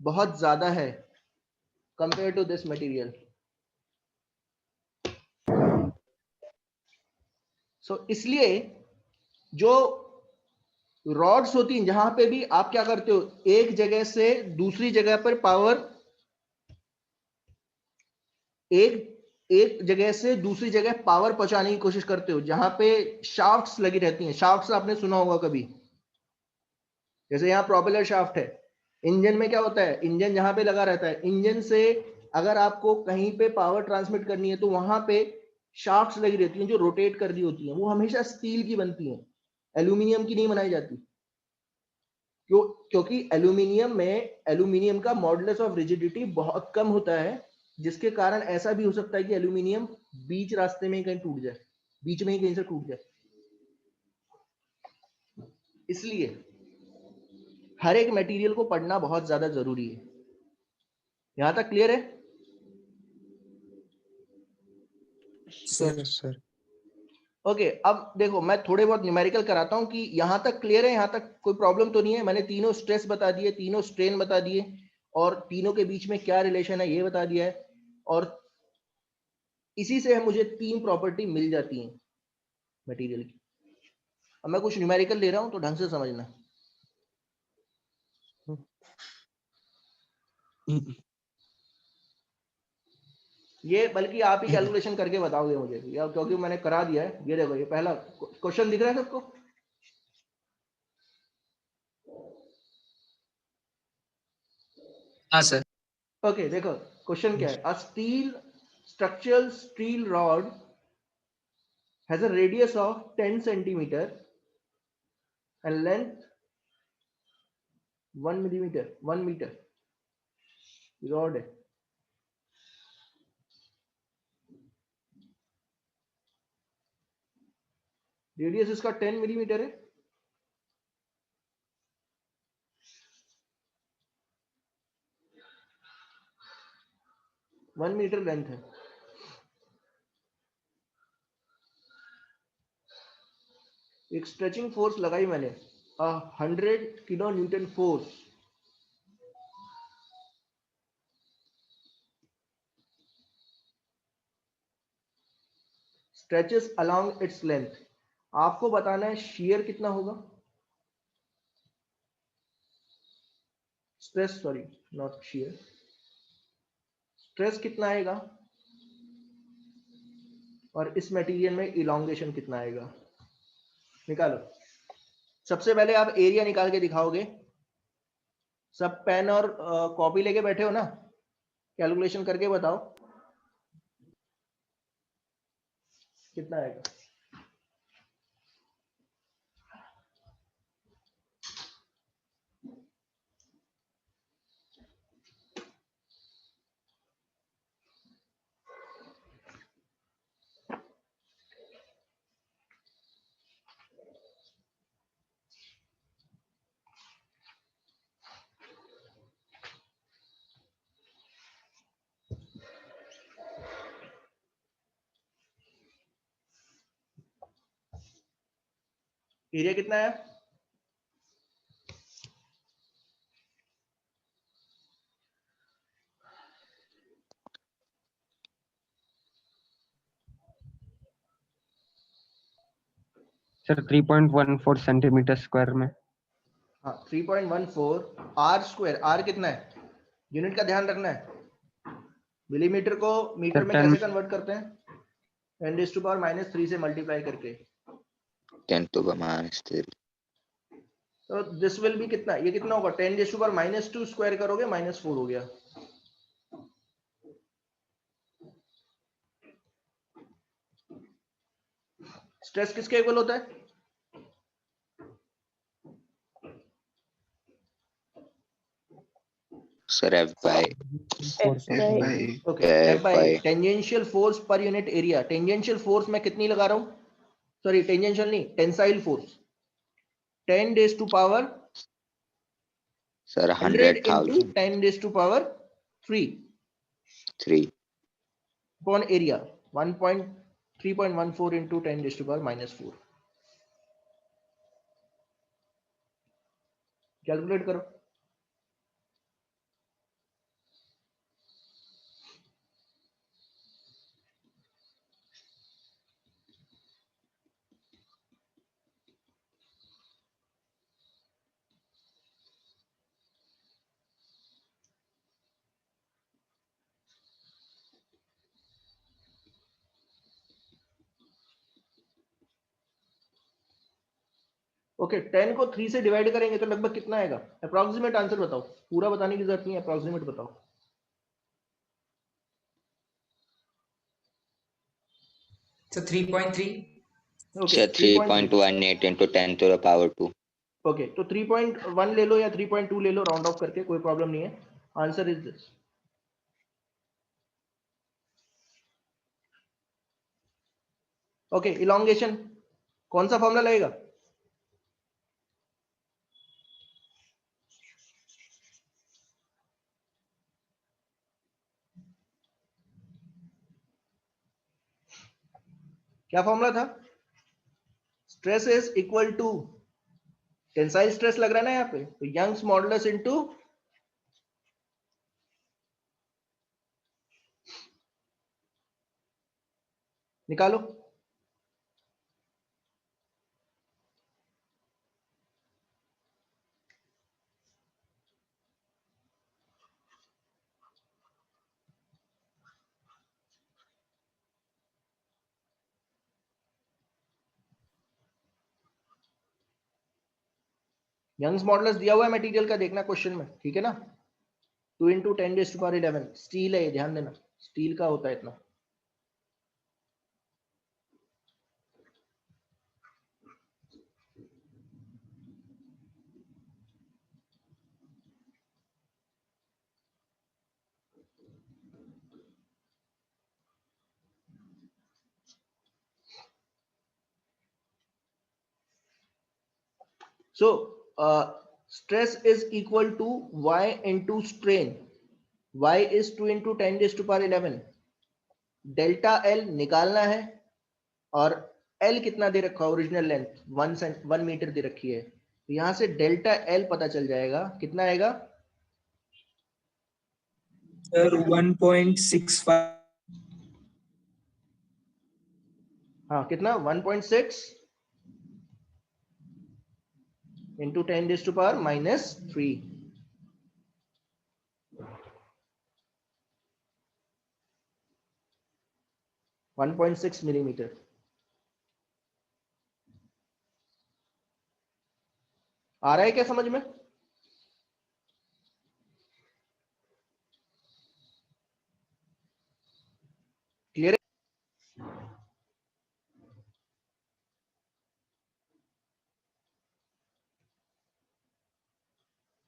बहुत ज्यादा है कंपेयर टू दिस मटेरियल। सो इसलिए जो रॉड्स होती हैं, जहां पे भी आप क्या करते हो, एक जगह से दूसरी जगह पर पावर, एक जगह से दूसरी जगह पावर पहुंचाने की कोशिश करते हो, जहां पे शाफ्ट्स लगी रहती हैं। शाफ्ट्स आपने सुना होगा कभी, जैसे यहाँ प्रोपेलर शाफ्ट है। इंजन में क्या होता है, इंजन जहां पे लगा रहता है, इंजन से अगर आपको कहीं पे पावर ट्रांसमिट करनी है तो वहां पे शाफ्ट्स लगी रहती हैं जो रोटेट कर रही होती हैं। वो हमेशा स्टील की बनती हैं, एल्यूमिनियम की नहीं बनाई जाती। क्योंकि एल्यूमिनियम का मॉडुलस ऑफ रिजिडिटी बहुत कम होता है, जिसके कारण ऐसा भी हो सकता है कि एल्यूमिनियम बीच रास्ते में कहीं टूट जाए, बीच में ही कहीं से टूट जाए। इसलिए हर एक मटेरियल को पढ़ना बहुत ज्यादा जरूरी है। यहां तक क्लियर है? Sir Yes, sir. ओके, अब देखो मैं थोड़े बहुत न्यूमेरिकल कराता हूं कि यहां तक क्लियर है, यहां तक कोई प्रॉब्लम तो नहीं है। मैंने तीनों स्ट्रेस बता दिए, तीनों स्ट्रेन बता दिए, और तीनों के बीच में क्या रिलेशन है ये बता दिया है। और इसी से मुझे तीन प्रॉपर्टी मिल जाती हैं मटेरियल की। अब मैं कुछ न्यूमेरिकल ले रहा हूं तो ढंग से समझना। ये बल्कि आप ही कैलकुलेशन करके बताओगे मुझे, या क्योंकि मैंने करा दिया है। ये देखो, ये पहला क्वेश्चन दिख रहा है सबको? हाँ सर। ओके, देखो क्वेश्चन क्या है। A structural steel rod has a radius of 10 centimeter and length 1 millimeter, 1 meter rod है। रेडियस इसका 10 मिलीमीटर है। वन मीटर लेंथ है। एक स्ट्रेचिंग फोर्स लगाई मैंने, 100 kilo Newton force. Stretches along its length. आपको बताना है शियर कितना होगा, stress, sorry not shear, stress कितना आएगा, और इस मटेरियल में इलोंगेशन कितना आएगा। निकालो। सबसे पहले आप एरिया निकाल के दिखाओगे। सब पेन और कॉपी लेके बैठे हो ना? कैलकुलेशन करके बताओ कितना आएगा। एरिया कितना है? सर 3.14 सेंटीमीटर स्क्वायर में। हाँ 3.14 आर स्क्वायर। आर कितना है? यूनिट का ध्यान रखना है। मिलीमीटर को मीटर सर में 10 कैसे कन्वर्ट करते हैं? 10⁻³ से मल्टीप्लाई करके। 10 to the minus 3. तो दिस विल भी कितना, ये कितना होगा? 10⁻² स्क्वायर करोगे -4 हो गया। स्ट्रेस किसके इक्वल होता है? Sir, F by Force F of by okay, F F by by tangential force per unit area. Tangential force मैं कितनी लगा रहा हूँ, सॉरी टेंजेंशियल नहीं, tensile force 10 raise to power sir 100 into 100,000 10 raised to power 3 3 upon area 1.3.14 into 10 raised to power -4। Calculate करो। Okay 10 को 3 से divide करेंगे तो लगभग कितना आएगा, अप्रोक्सीमेट आंसर बताओ, पूरा बताने की जरूरत नहीं है, अप्रोक्सीमेट बताओ। So 3.3. Okay sir 3.3। 3.18 into 10 to the power 2 okay तो 3.1 ले लो या 3.2 ले लो, राउंड ऑफ करके, कोई प्रॉब्लम नहीं है। Answer is this. Okay elongation कौन सा फॉर्मूला लगेगा, क्या फॉर्मूला था, stress is equal to tensile stress लग रहा है ना यहाँ पे, तो यंग्स मॉडुलस इनटू निकालो। यंग्स मॉडुलस दिया हुआ है मटेरियल का, देखना क्वेश्चन में, ठीक है ना। 2 into 10 raised to power 11, steel है ये, ध्यान देना स्टील का होता है इतना। So stress is equal to y into strain, y is 2 into 10 raised to power 11, delta L निकालना है, और एल कितना दे रखा है, ओरिजिनल लेंथ 1 मीटर दे रखी है, तो यहां से डेल्टा एल पता चल जाएगा, कितना आएगा Sir, 1.65. हाँ कितना 1.6 into 10 raised to power -3, 1.6 millimetre. आ रहा है क्या समझ में, क्लियर है?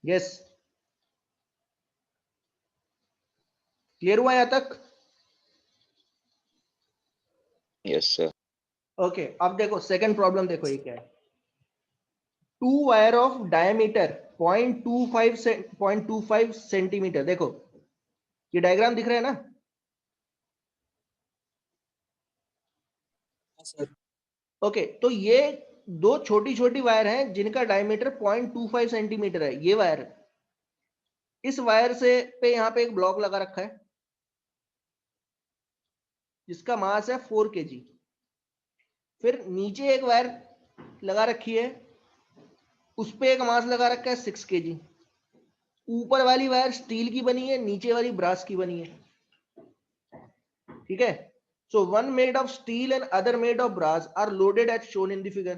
यस क्लियर हुआ यहां तक। yes sir ओके अब देखो सेकंड प्रॉब्लम, देखो ये क्या है, two wire of diameter 0.25 centimetre. देखो ये डायग्राम दिख रहा है ना, Sir, ओके तो ये दो छोटी छोटी वायर हैं जिनका डायमीटर 0.25 सेंटीमीटर है, ये वायर, इस वायर से पे यहाँ पे एक ब्लॉक लगा रखा है जिसका मास है 4 kg, फिर नीचे एक वायर लगा रखी है, उस पे एक मास लगा रखा है 6 kg, ऊपर वाली वायर स्टील की बनी है, नीचे वाली ब्रास की बनी है, ठीक है। So one made of steel and other made of brass are loaded as shown in the figure.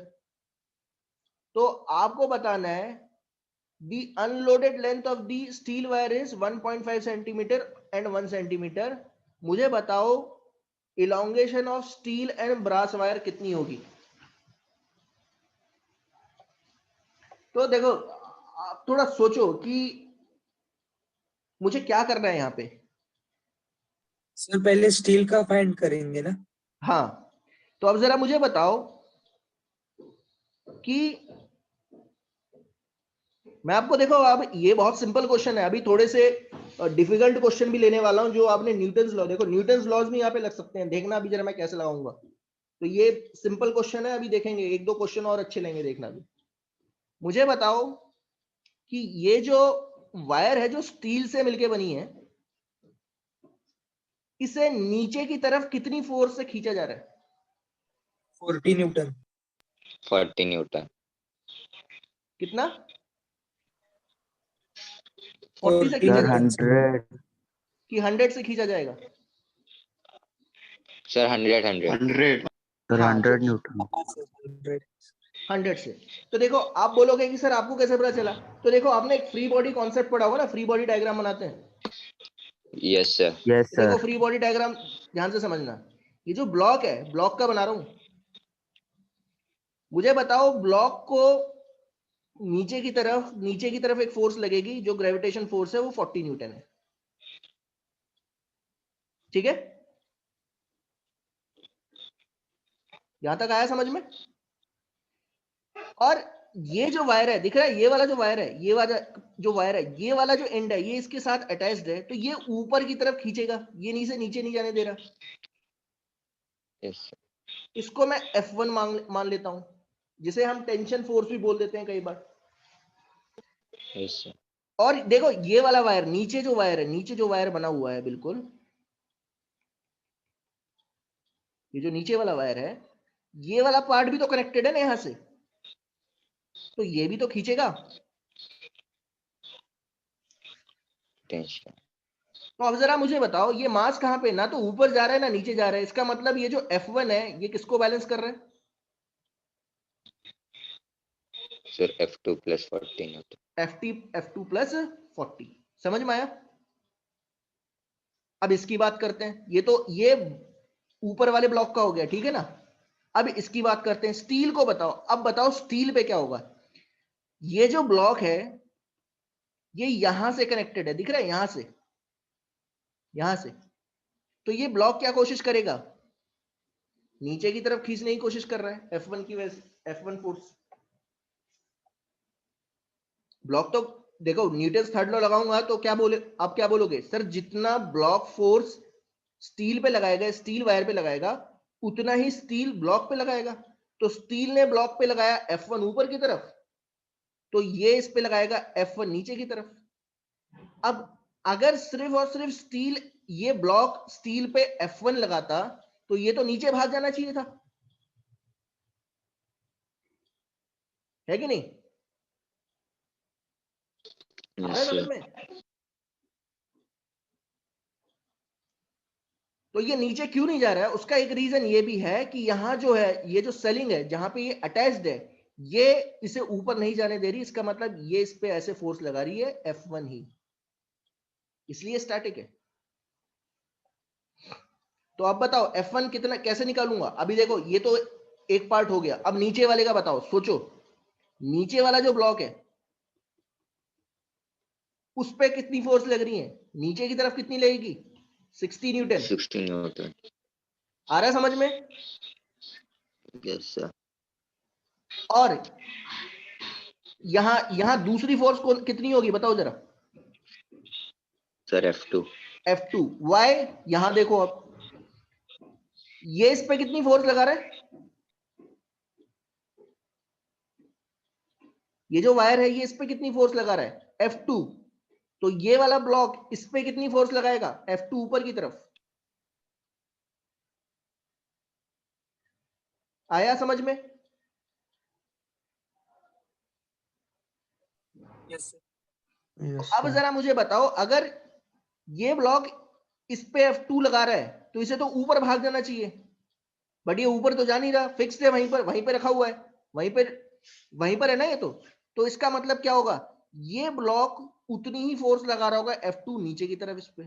तो आपको बताना है the unloaded length of the steel wire is 1.5 centimeter and 1 centimeter। मुझे बताओ elongation of steel and brass wire कितनी होगी। तो देखो आप थोड़ा सोचो कि मुझे क्या करना है यहाँ पे? सर पहले स्टील का फाइंड करेंगे ना? हाँ, तो अब जरा मुझे बताओ कि मैं आपको, देखो अब ये बहुत सिंपल क्वेश्चन है, अभी थोड़े से डिफिकल्ट क्वेश्चन भी लेने वाला हूं जो आपने न्यूटन्स लॉ, देखो न्यूटन्स लॉज भी यहाँ पे लग सकते हैं, देखना अभी जरा मैं कैसे लगाऊंगा। तो ये सिंपल क्वेश्चन है, अभी देखेंगे, एक दो क्वेश्चन और अच्छे लेंगे, देखना अभी। मुझे बताओ कि ये जो वायर है जो स्टील से मिलके बनी है, इसे नीचे की तरफ कितनी फोर्स से खींचा जा रहा है? 40 न्यूटन। 40 न्यूटन। कितना? 40 से 40 खींचा सर जाएगा 100। कि 100 से खींचा जाएगा? सर 100 सर हाँ, 100 न्यूटन। 100 से। तो देखो आप बोलोगे कि सर आपको कैसे पता चला? तो देखो आपने एक फ्री बॉडी कॉन्सेप्ट पढ़ा होगा ना, फ्री बॉडी डायग्राम बनाते हैं। Yes sir. यस देखो सर। फ्री बॉडी डायग्राम ध्यान से समझना, ये जो ब्लॉक है, ब्लॉक का बना रहा हूं, मुझे बताओ ब्लॉक को नीचे की तरफ एक फोर्स लगेगी, जो ग्रेविटेशन फोर्स है वो 40 न्यूटन है, ठीक है? यहां तक आया समझ में? और ये जो वायर है, दिख रहा है, ये वाला जो वायर है, ये वाला जो वायर है, ये वाला जो एंड है, ये इसके साथ अटैच्ड है, तो ये ऊपर की तरफ खींचेगा, ये नीचे नहीं जाने दे रहा। Yes sir. इसको मैं F1 मान लेता हूं, जिसे हम टेंशन फोर्स भी बोल देते हैं कई बार। Yes sir. और देखो ये वाला वायर, नीचे जो वायर बना हुआ है बिल्कुल, ये जो नीचे वाला वायर है, ये वाला पार्ट भी तो कनेक्टेड है ना यहां से, तो ये भी तो खींचेगा। टेंशन। तो अब जरा मुझे बताओ, ये मास कहां पे, ना तो ऊपर जा रहा है ना नीचे जा रहा है, इसका मतलब ये जो F1 है ये किसको बैलेंस कर रहा है? Sir F2 + 40 Newton. F2 + 40। समझ में आया? अब इसकी बात करते हैं, ये ऊपर वाले ब्लॉक का हो गया, ठीक है ना? अब इसकी बात करते हैं, स्टील को बताओ। अब बताओ स्टील पे क्या होगा? ये जो ब्लॉक है ये यहां से कनेक्टेड है, दिख रहा है, यहां से। तो ये ब्लॉक क्या कोशिश करेगा? नीचे की तरफ खींचने की कोशिश कर रहा है F1 की वजह से, F1 फोर्स। ब्लॉक तो देखो, न्यूटन थर्ड लॉ लगाऊंगा तो आप क्या बोलोगे? सर जितना ब्लॉक फोर्स स्टील पे लगाएगा, स्टील वायर पे लगाएगा, उतना ही स्टील ब्लॉक पे लगाएगा। तो स्टील ने ब्लॉक पे लगाया F1 ऊपर की तरफ, तो ये इस पे लगाएगा F1 नीचे की तरफ। अब अगर सिर्फ और सिर्फ स्टील, ये ब्लॉक स्टील पे F1 लगाता, तो ये तो नीचे भाग जाना चाहिए था, है कि नहीं? आ रहा है समझ में? तो ये नीचे क्यों नहीं जा रहा है? उसका एक रीजन ये भी है कि यहां जो है, ये जो सेलिंग है जहां पे ये अटैच्ड है, ये इसे ऊपर नहीं जाने दे रही। इसका मतलब ये इस पे ऐसे फोर्स लगा रही है F1 ही, इसलिए स्टैटिक है। तो अब बताओ F1 कितना, कैसे निकालूंगा? अभी देखो ये तो एक पार्ट हो गया, अब नीचे वाले का बताओ। सोचो, नीचे वाला जो ब्लॉक है उस पे कितनी फोर्स लग रही है? नीचे की तरफ कितनी लगेगी? 60 न्यूटन। 60 न्यूटन। आ रहा है समझ में? Yes sir. और यहां दूसरी फोर्स कितनी होगी बताओ जरा? Sir F2। वाई? यहां देखो, अब ये इस पे कितनी फोर्स लगा रहा है? ये जो वायर है ये इस पे कितनी फोर्स लगा रहा है? F2। तो ये वाला ब्लॉक इस पे कितनी फोर्स लगाएगा? F2 ऊपर की तरफ। आया समझ में? यस Yes, अब sir. जरा मुझे बताओ, अगर ये ब्लॉक इस पे F2 लगा रहा है तो इसे तो ऊपर भाग जाना चाहिए, बट ये ऊपर तो जा नहीं रहा, फिक्स्ड है, वहीं पे रखा हुआ है, वहीं पर है ना ये तो इसका मतलब क्या होगा? ये ब्लॉक उतनी ही फोर्स लगा रहा होगा F2 नीचे की तरफ इस पे,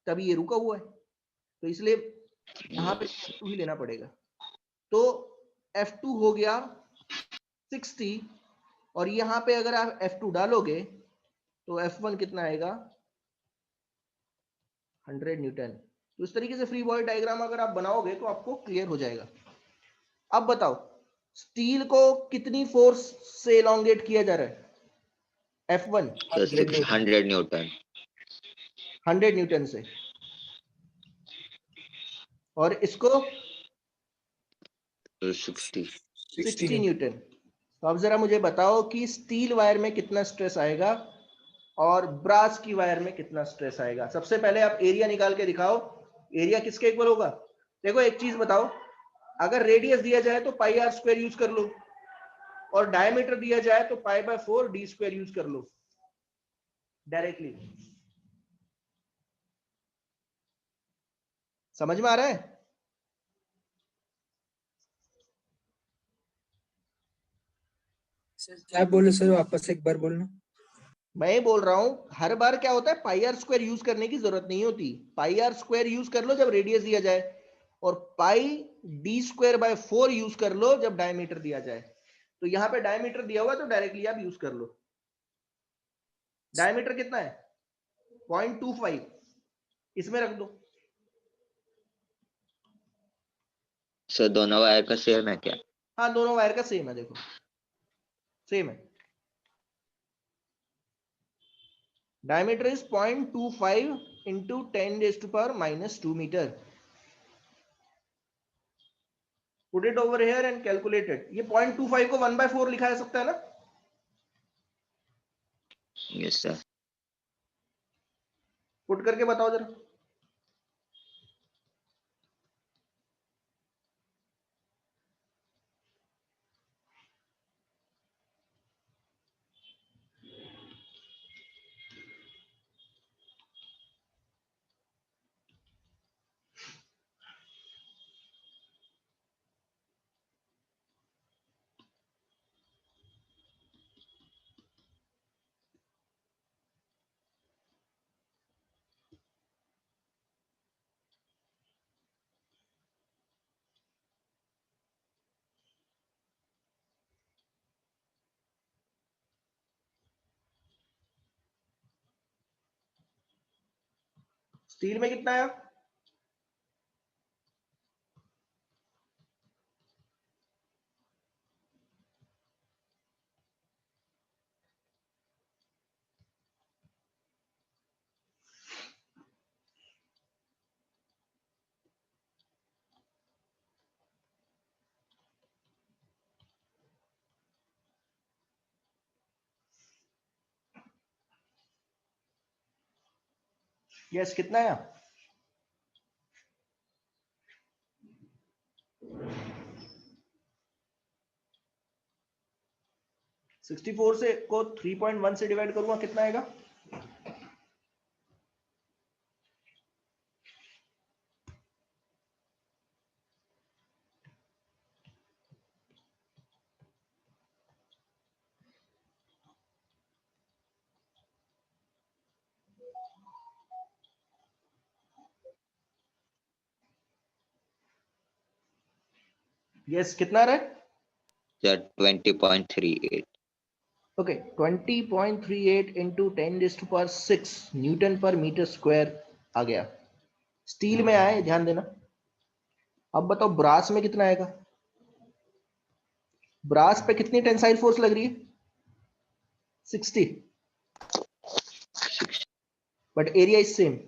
तभी ये रुका हुआ है। तो इसलिए यहां पे F2 ही लेना पड़ेगा। तो F2 हो गया 60, और यहां पे अगर आप F2 डालोगे तो F1 कितना आएगा? 100 न्यूटन। तो इस तरीके से फ्री बॉडी डायग्राम अगर आप बनाओगे तो आपको क्लियर हो जाएगा। अब बताओ स्टील को कितनी फोर्स से एलोंगेट किया जा रहा है? F1 sir 100 Newton 100 Newton 100 Newton से, और इसको 60 60 न्यूटन। तो अब जरा मुझे बताओ कि स्टील वायर में कितना स्ट्रेस आएगा और ब्रास की वायर में कितना स्ट्रेस आएगा। सबसे पहले आप एरिया निकाल के दिखाओ, एरिया किसके इक्वल होगा? देखो एक चीज बताओ, अगर रेडियस दिया जाए तो पाई आर स्क्वायर यूज कर लो, और डायमीटर दिया जाए तो pi by 4 D square use कर लो डायरेक्टली। समझ में आ रहा है? सर क्या बोले सर, वापस एक बार बोलना। मैं ये बोल रहा हूं हर बार क्या होता है, पाई आर स्क्वायर यूज करने की जरूरत नहीं होती। पाई आर स्क्वायर यूज कर लो जब रेडियस दिया जाए, और पाई डी स्क्वायर बाय 4 यूज कर लो जब डायमीटर दिया जाए। तो यहां पे डायमीटर दिया हुआ तो डायरेक्टली आप यूज कर लो। डायमीटर कितना है? 0.25, इसमें रख दो। सर दोनों वायर का सेम है क्या? हाँ दोनों वायर का सेम है, देखो सेम है। Diameter is 0.25 into 10⁻⁻² metre. Put it over here and calculate it. ये 0.25 को 1/4 लिखा जा सकता है ना? Yes sir. पुट करके बताओ जरा। स्टील में कितना है? यस कितना है? 64 से को 3.1 से डिवाइड करूंगा, कितना आएगा? यस कितना आ रहा है? Sir 20.38 okay 20.38 into 10⁻⁶ Newton per metre square आ गया। स्टील में आए, ध्यान देना। अब बताओ ब्रास में कितना आएगा? ब्रास पे कितनी टेंसाइल फोर्स लग रही है? 60, बट एरिया इज सेम।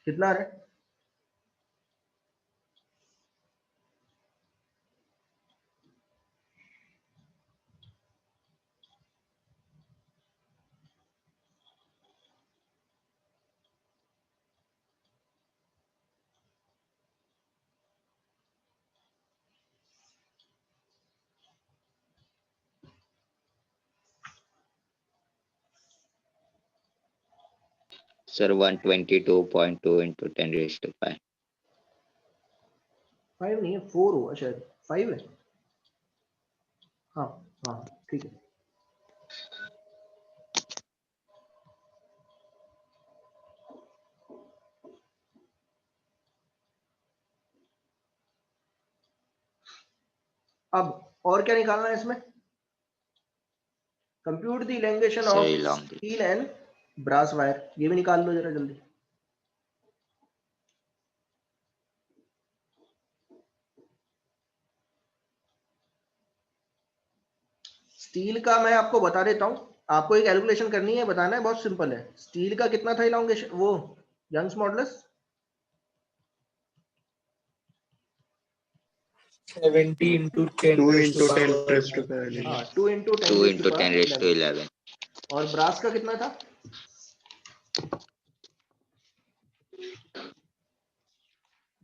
कितना आ रहा है? Sir, 122.2 into 10 raised to 5. 5 नहीं है, 4 होगा शायद, 5 है। हाँ हाँ ठीक है। अब और क्या निकालना है इसमें? Compute the elongation Sir, of elongation. Steel and brass wire, ये भी निकाल लो जरा जल्दी। स्टील का मैं आपको बता देता हूं, आपको एक कैलकुलेशन करनी है, बताना है, बहुत सिंपल है। स्टील का कितना था इलॉन्गेशन, वो Young's modulus 70 into 10 2 raised to into 10 power raised to power 11. हाँ 2 into 10 2 raised to into 10 power raised to 11। 11. और ब्रास का कितना था?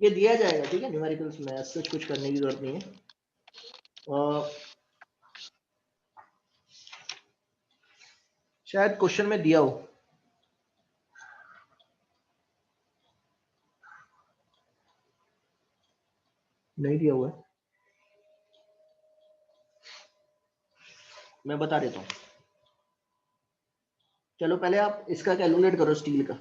ये दिया जाएगा, ठीक है, न्यूमेरिकल्स में, ऐसा कुछ करने की जरूरत नहीं है। शायद क्वेश्चन में दिया हो, नहीं दिया हुआ है, मैं बता देता हूँ। चलो पहले आप इसका कैलकुलेट करो, स्टील का।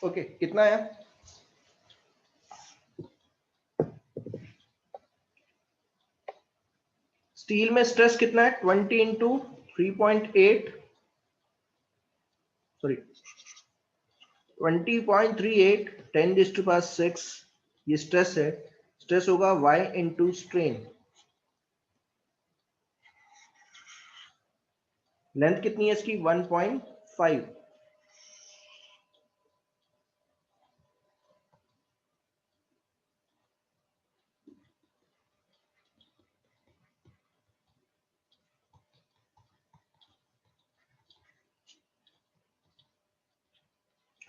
ओके, कितना है? स्टील में स्ट्रेस कितना है? 20 इंटू 3.8, सॉरी 20.38 10⁻6, ये स्ट्रेस है। स्ट्रेस होगा y इंटू स्ट्रेन। लेंथ कितनी है इसकी? 1.5।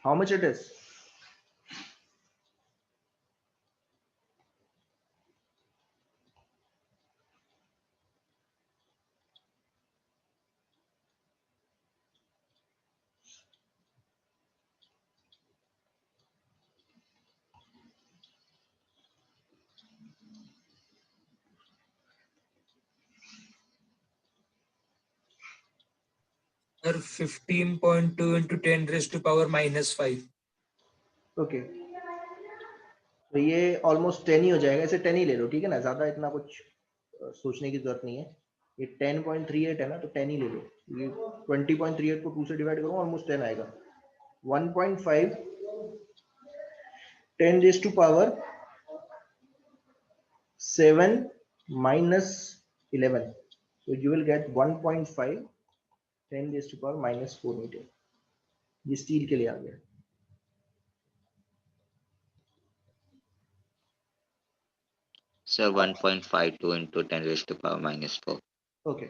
How much it is? Sir, 15.2 into 10 raised to power -5. Okay, तो ये ऑलमोस्ट 10 ही हो जाएगा, इसे 10 ही ले लो, ठीक है ना, ज्यादा इतना कुछ सोचने की जरूरत नहीं है। ये 10.38 है ना, तो 10 ही ले लो। ये 20.38 को 2 से डिवाइड करो, ऑलमोस्ट 10 आएगा। 1.5 10 raised to power 7 minus 11, so you will get 1.5 10 raised to power -4 meter। ये स्टील के लिए आ गया। Sir, 1.52 into 10 raised to power minus 4. Okay,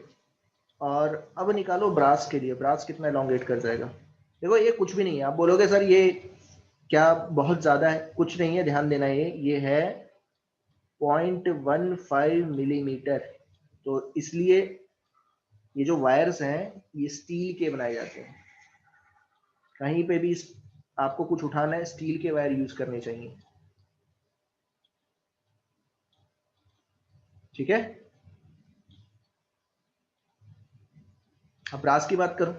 और अब निकालो ब्रास के लिए। ब्रास कितना एलोंगेट कर जाएगा? देखो ये कुछ भी नहीं है। आप बोलोगे सर ये क्या बहुत ज्यादा है? कुछ नहीं है, ध्यान देना। ये है 0.15 मिलीमीटर। तो इसलिए ये जो वायर्स हैं ये स्टील के बनाए जाते हैं। कहीं पे भी आपको कुछ उठाना है, स्टील के वायर यूज करने चाहिए। ठीक है, अब ब्रास की बात करो।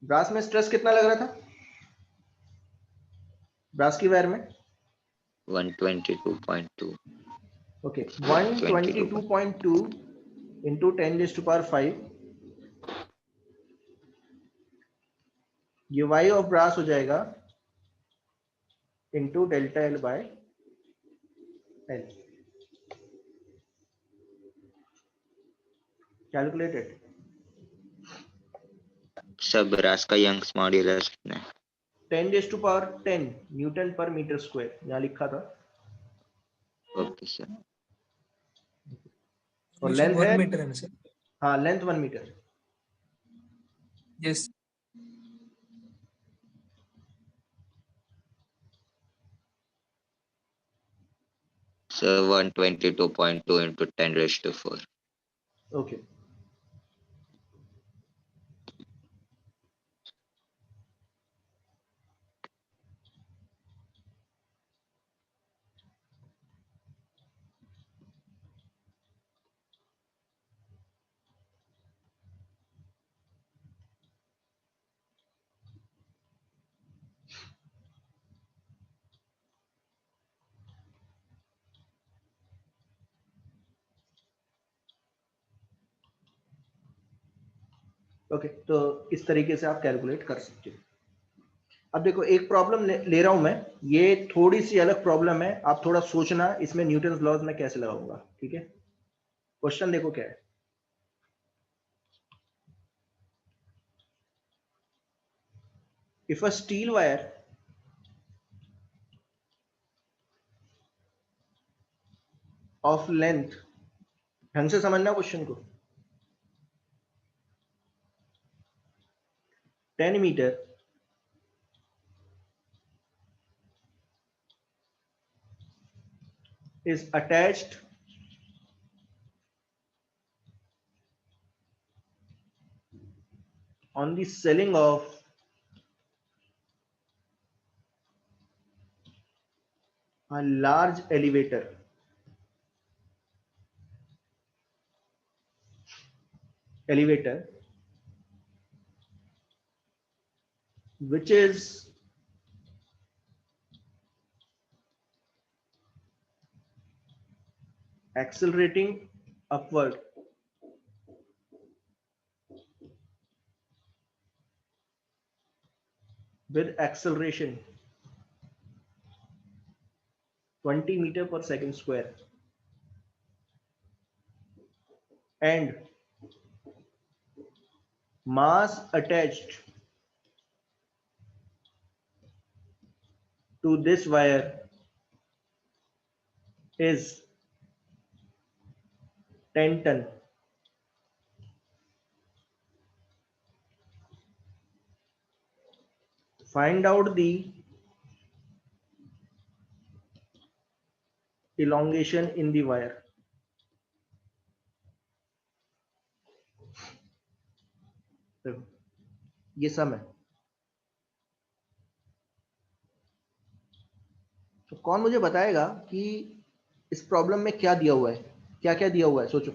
ब्रास में स्ट्रेस कितना लग रहा था ब्रास की वायर में? 122.2. ओके, 122.2 इंटू 10⁵ ये वाई ऑफ ब्रास हो जाएगा into delta L by L. Calculated. Sir, brass का यंग्स मॉड्यूलस कितना है? 10⁻10 न्यूटन पर मीटर स्क्वायर यहाँ लिखा था। Okay sir. और लेंथ है 1 मीटर है ना सर? हाँ, length 1 metre. Yes. Sir, 122.2 into 10 raised to 4. Okay, okay. तो इस तरीके से आप कैलकुलेट कर सकते हो। अब देखो एक प्रॉब्लम ले रहा हूं मैं, ये थोड़ी सी अलग प्रॉब्लम है। आप थोड़ा सोचना इसमें न्यूटन्स लॉज में कैसे लगाऊंगा। ठीक है, क्वेश्चन देखो क्या है। If a steel wire of length, ढंग से समझना क्वेश्चन को, 10 metre is attached on the ceiling of a large elevator which is accelerating upward with acceleration 20 meter per second square and mass attached to this wire is 10 ton. Find out the elongation in the wire. देखो ये सम है। तो कौन मुझे बताएगा कि इस problem में क्या दिया हुआ है, क्या क्या दिया हुआ है? सोचो।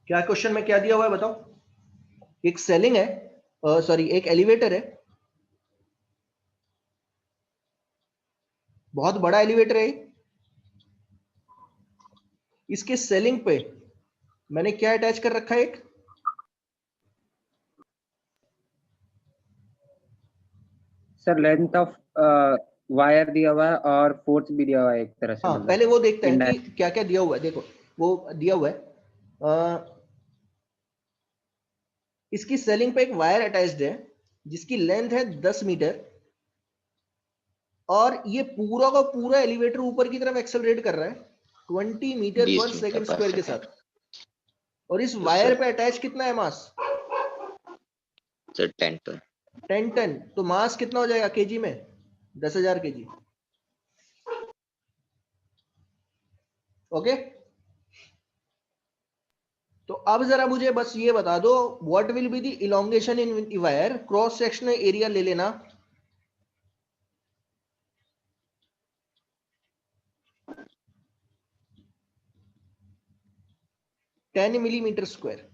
क्या क्वेश्चन में क्या दिया हुआ है बताओ? एक सेलिंग है, सॉरी एक एलिवेटर है, बहुत बड़ा एलिवेटर है। इसके सेलिंग पे मैंने क्या अटैच कर रखा है? एक सर लेंथ ऑफ वायर दिया हुआ है और फोर्स भी दिया हुआ है एक तरह से, हाँ मतलब पहले वो देखते हैं कि indirect। क्या क्या दिया हुआ है। देखो वो दिया हुआ है, इसकी सेलिंग पे एक वायर अटैच्ड है जिसकी लेंथ है 10 मीटर, और ये पूरा का पूरा एलिवेटर ऊपर की तरफ एक्सेलरेट कर रहा है 20 मीटर 20 पर मीटर सेकंड पर स्क्वायर के सेकंड। साथ। और इस Yes, वायर sir. पे अटैच कितना है मास? Sir, 10 ton. 10 टन। तो मास कितना हो जाएगा केजी में? 10,000 केजी। ओके, तो अब जरा मुझे बस ये बता दो, what will be the elongation in wire? Cross sectional area ले लेना, टेन मिलीमीटर स्क्वायर।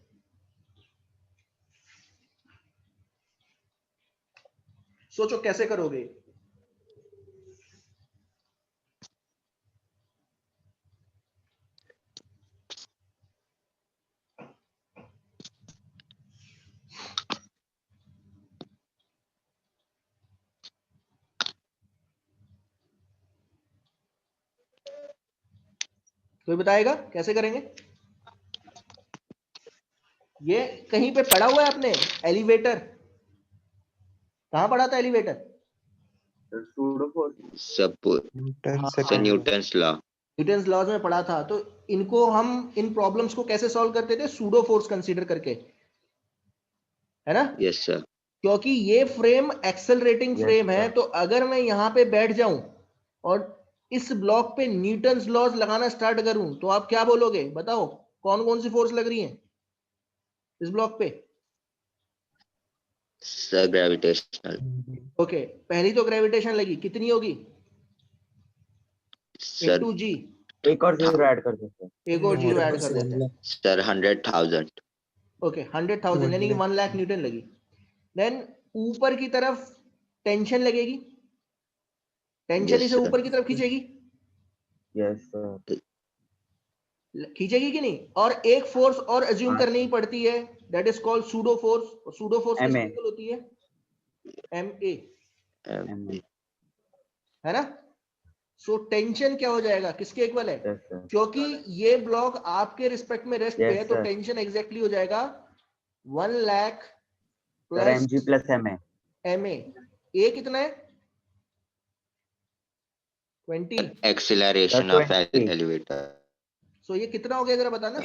सोचो कैसे करोगे? कोई बताएगा कैसे करेंगे? ये कहीं पे पढ़ा हुआ है आपने एलिवेटर? कहां पढ़ा था elevator? Pseudo force. Suppose, Newton हाँ, sir, Newton's law. Newton's laws में पढ़ा था। तो इनको हम इन प्रॉब्लम्स को कैसे सॉल्व करते थे? सूडो फोर्स कंसीडर करके, है ना? Yes, sir. क्योंकि ये फ्रेम एक्सेलरेटिंग Yes, फ्रेम है, sir. तो अगर मैं यहाँ पे बैठ जाऊं और इस ब्लॉक पे न्यूटन्स लॉज लगाना स्टार्ट करूं, तो आप क्या बोलोगे? बताओ कौन कौन सी फोर्स लग रही है इस ब्लॉक पे? Sir, gravitational. ओके, पहली तो ग्रेविटेशन लगी, कितनी होगी? Sir, इंटू जी, एक और जीरो ऐड कर सकते हैं। एक और जीरो ऐड कर से देते हैं। sir, 100,000. ओके, 100,000 यानी कि 1 लाख न्यूटन लगी। देन ऊपर की तरफ टेंशन लगेगी, टेंशन Yes, इसे sir. ऊपर की तरफ खींचेगी, यस सर। खींचेगी कि नहीं? और एक फोर्स और अज्यूम हाँ। करनी ही पड़ती है, that is called pseudo force. Pseudo force किस MA। इक्वल होती है? MA, MA. है ना? सो टेंशन क्या हो जाएगा, किसके इक्वल है? Yes sir. क्योंकि ये ब्लॉक आपके रिस्पेक्ट में रेस्ट पे है, यस तो सर। टेंशन एग्जैक्टली हो जाएगा 1 lakh sir plus mg plus MA। MA। ए कितना है? 20। Acceleration Sir, of 20। elevator. सो ये कितना हो गया जरा बताना?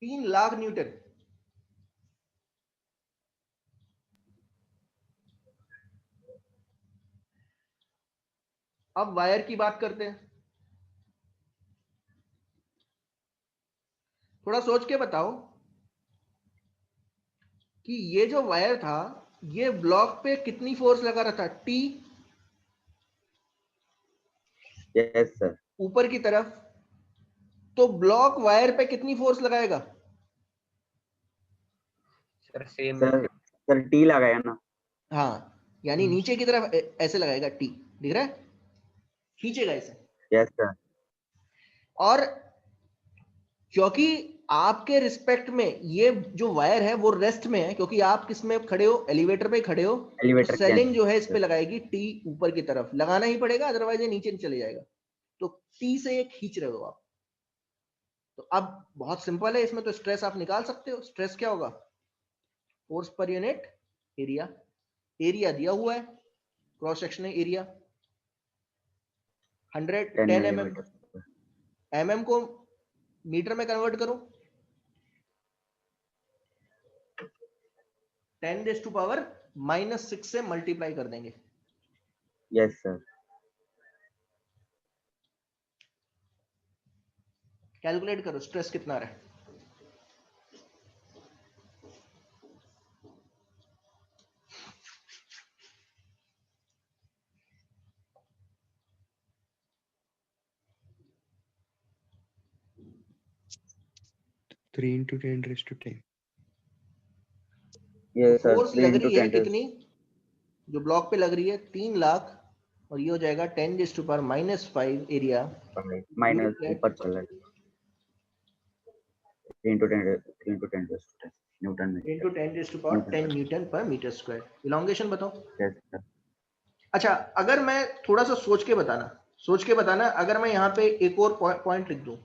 3 लाख न्यूटन। अब वायर की बात करते हैं। थोड़ा सोच के बताओ कि ये जो वायर था, ये ब्लॉक पे कितनी फोर्स लगा रहा था? T yes sir. ऊपर की तरफ, तो ब्लॉक वायर पे कितनी फोर्स लगाएगा? Sir same sir sir T लगाया ना। हाँ, यानी नीचे की तरफ ऐसे लगाएगा, टी दिख रहा है, खींचेगा इसे। Yes sir. और क्योंकि आपके रिस्पेक्ट में ये जो वायर है वो रेस्ट में है, क्योंकि आप किस में खड़े हो? एलिवेटर पे खड़े हो, तो एलिवेटर के सेलिंग जो है इस अंदर। पे लगाएगी टी ऊपर की तरफ, लगाना ही पड़ेगा, अदरवाइज ये नीचे चले जाएगा। तो टी से ये खींच रहे हो आप। तो अब बहुत सिंपल है, इसमें तो स्ट्रेस आप निकाल सकते हो। स्ट्रेस क्या होगा? Force per unit area. Area दिया हुआ है, cross sectional area 10 110 mm। Millimetre. mm को मीटर में कन्वर्ट करो, 10⁻⁻6 से मल्टीप्लाई कर देंगे। Yes sir. कैलकुलेट करो स्ट्रेस कितना रहा है। Three into 10⁻10. Yes sir. Force 3 लग into रही है 10 कितनी, जो ब्लॉक पे लग रही है? 3 लाख, और ये हो जाएगा 10⁻⁻5 एरिया। माइनस ऊपर चला। 3 into 10 raised to 10 न्यूटन में 10 to 10 raised to power 10 Newton per metre square. Elongation बताओ। yes sir अच्छा, अगर मैं थोड़ा सा सोच के बताना, अगर मैं यहाँ पे एक और पॉइंट लिख दूं,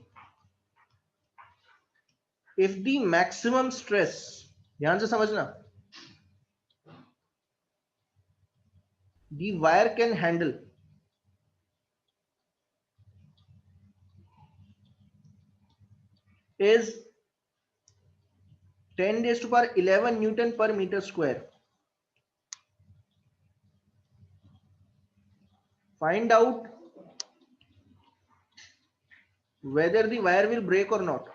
इफ द मैक्सिमम स्ट्रेस, ध्यान से समझना, the wire can handle is 10 raised to power 11 Newton per meter square. Find out whether the wire will break or not.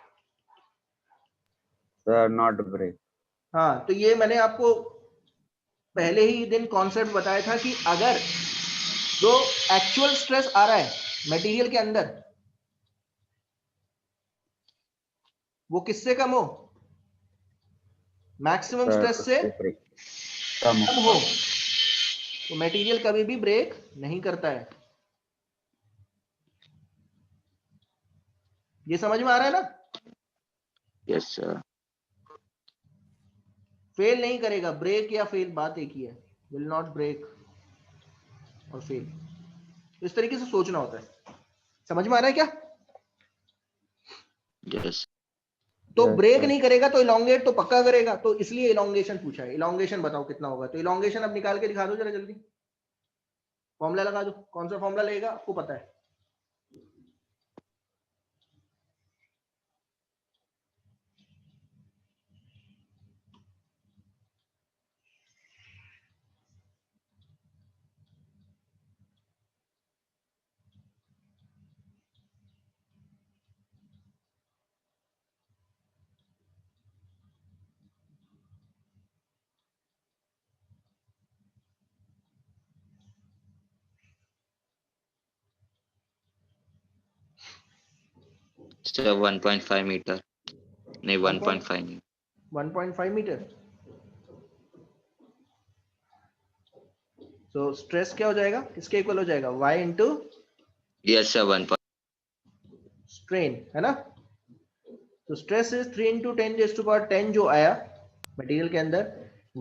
sir not break हाँ, तो ये मैंने आपको पहले ही दिन कॉन्सेप्ट बताया था कि अगर जो एक्चुअल स्ट्रेस आ रहा है मटेरियल के अंदर, वो किससे कम हो, मैक्सिमम स्ट्रेस से कम हो, तो मटेरियल कभी भी ब्रेक नहीं करता है। ये समझ में आ रहा है ना? Yes, sir. फेल नहीं करेगा, ब्रेक या फेल बात एक ही है, विल नॉट ब्रेक और फेल। इस तरीके से सोचना होता है। समझ में आ रहा है क्या? Yes. तो Yes, ब्रेक sir. नहीं करेगा तो इलोंगेट तो पक्का करेगा, तो इसलिए इलोंगेशन पूछा है। इलोंगेशन बताओ कितना होगा, तो इलोंगेशन अब निकाल के दिखा दो जरा जल्दी, फॉर्मूला लगा दो। कौन सा फॉर्मूला लगेगा आपको पता है? Sir, 1.5 meter. नहीं 1.5 नहीं. 1.5 मीटर। तो स्ट्रेस क्या हो जाएगा, किसके इक्वल हो जाएगा, y into Yes, sir. 1. Strain, है ना? तो stress is 3 into 10 raise to power 10 जो आया मटेरियल के अंदर,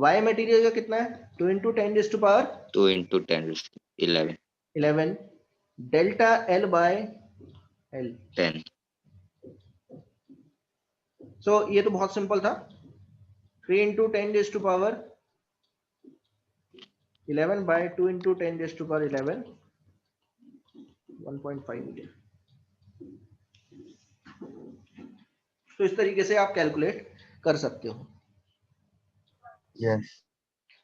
y मटेरियल का कितना है, 2 into 10 raise to power 2 into 10 raised to 11. 11 delta L by L। 10. So ये तो बहुत सिंपल था, 3 into 10 raise to power 11 by 2 into 10 raise to power 11, 1.5 metre. तो इस तरीके से आप कैलकुलेट कर सकते हो। yes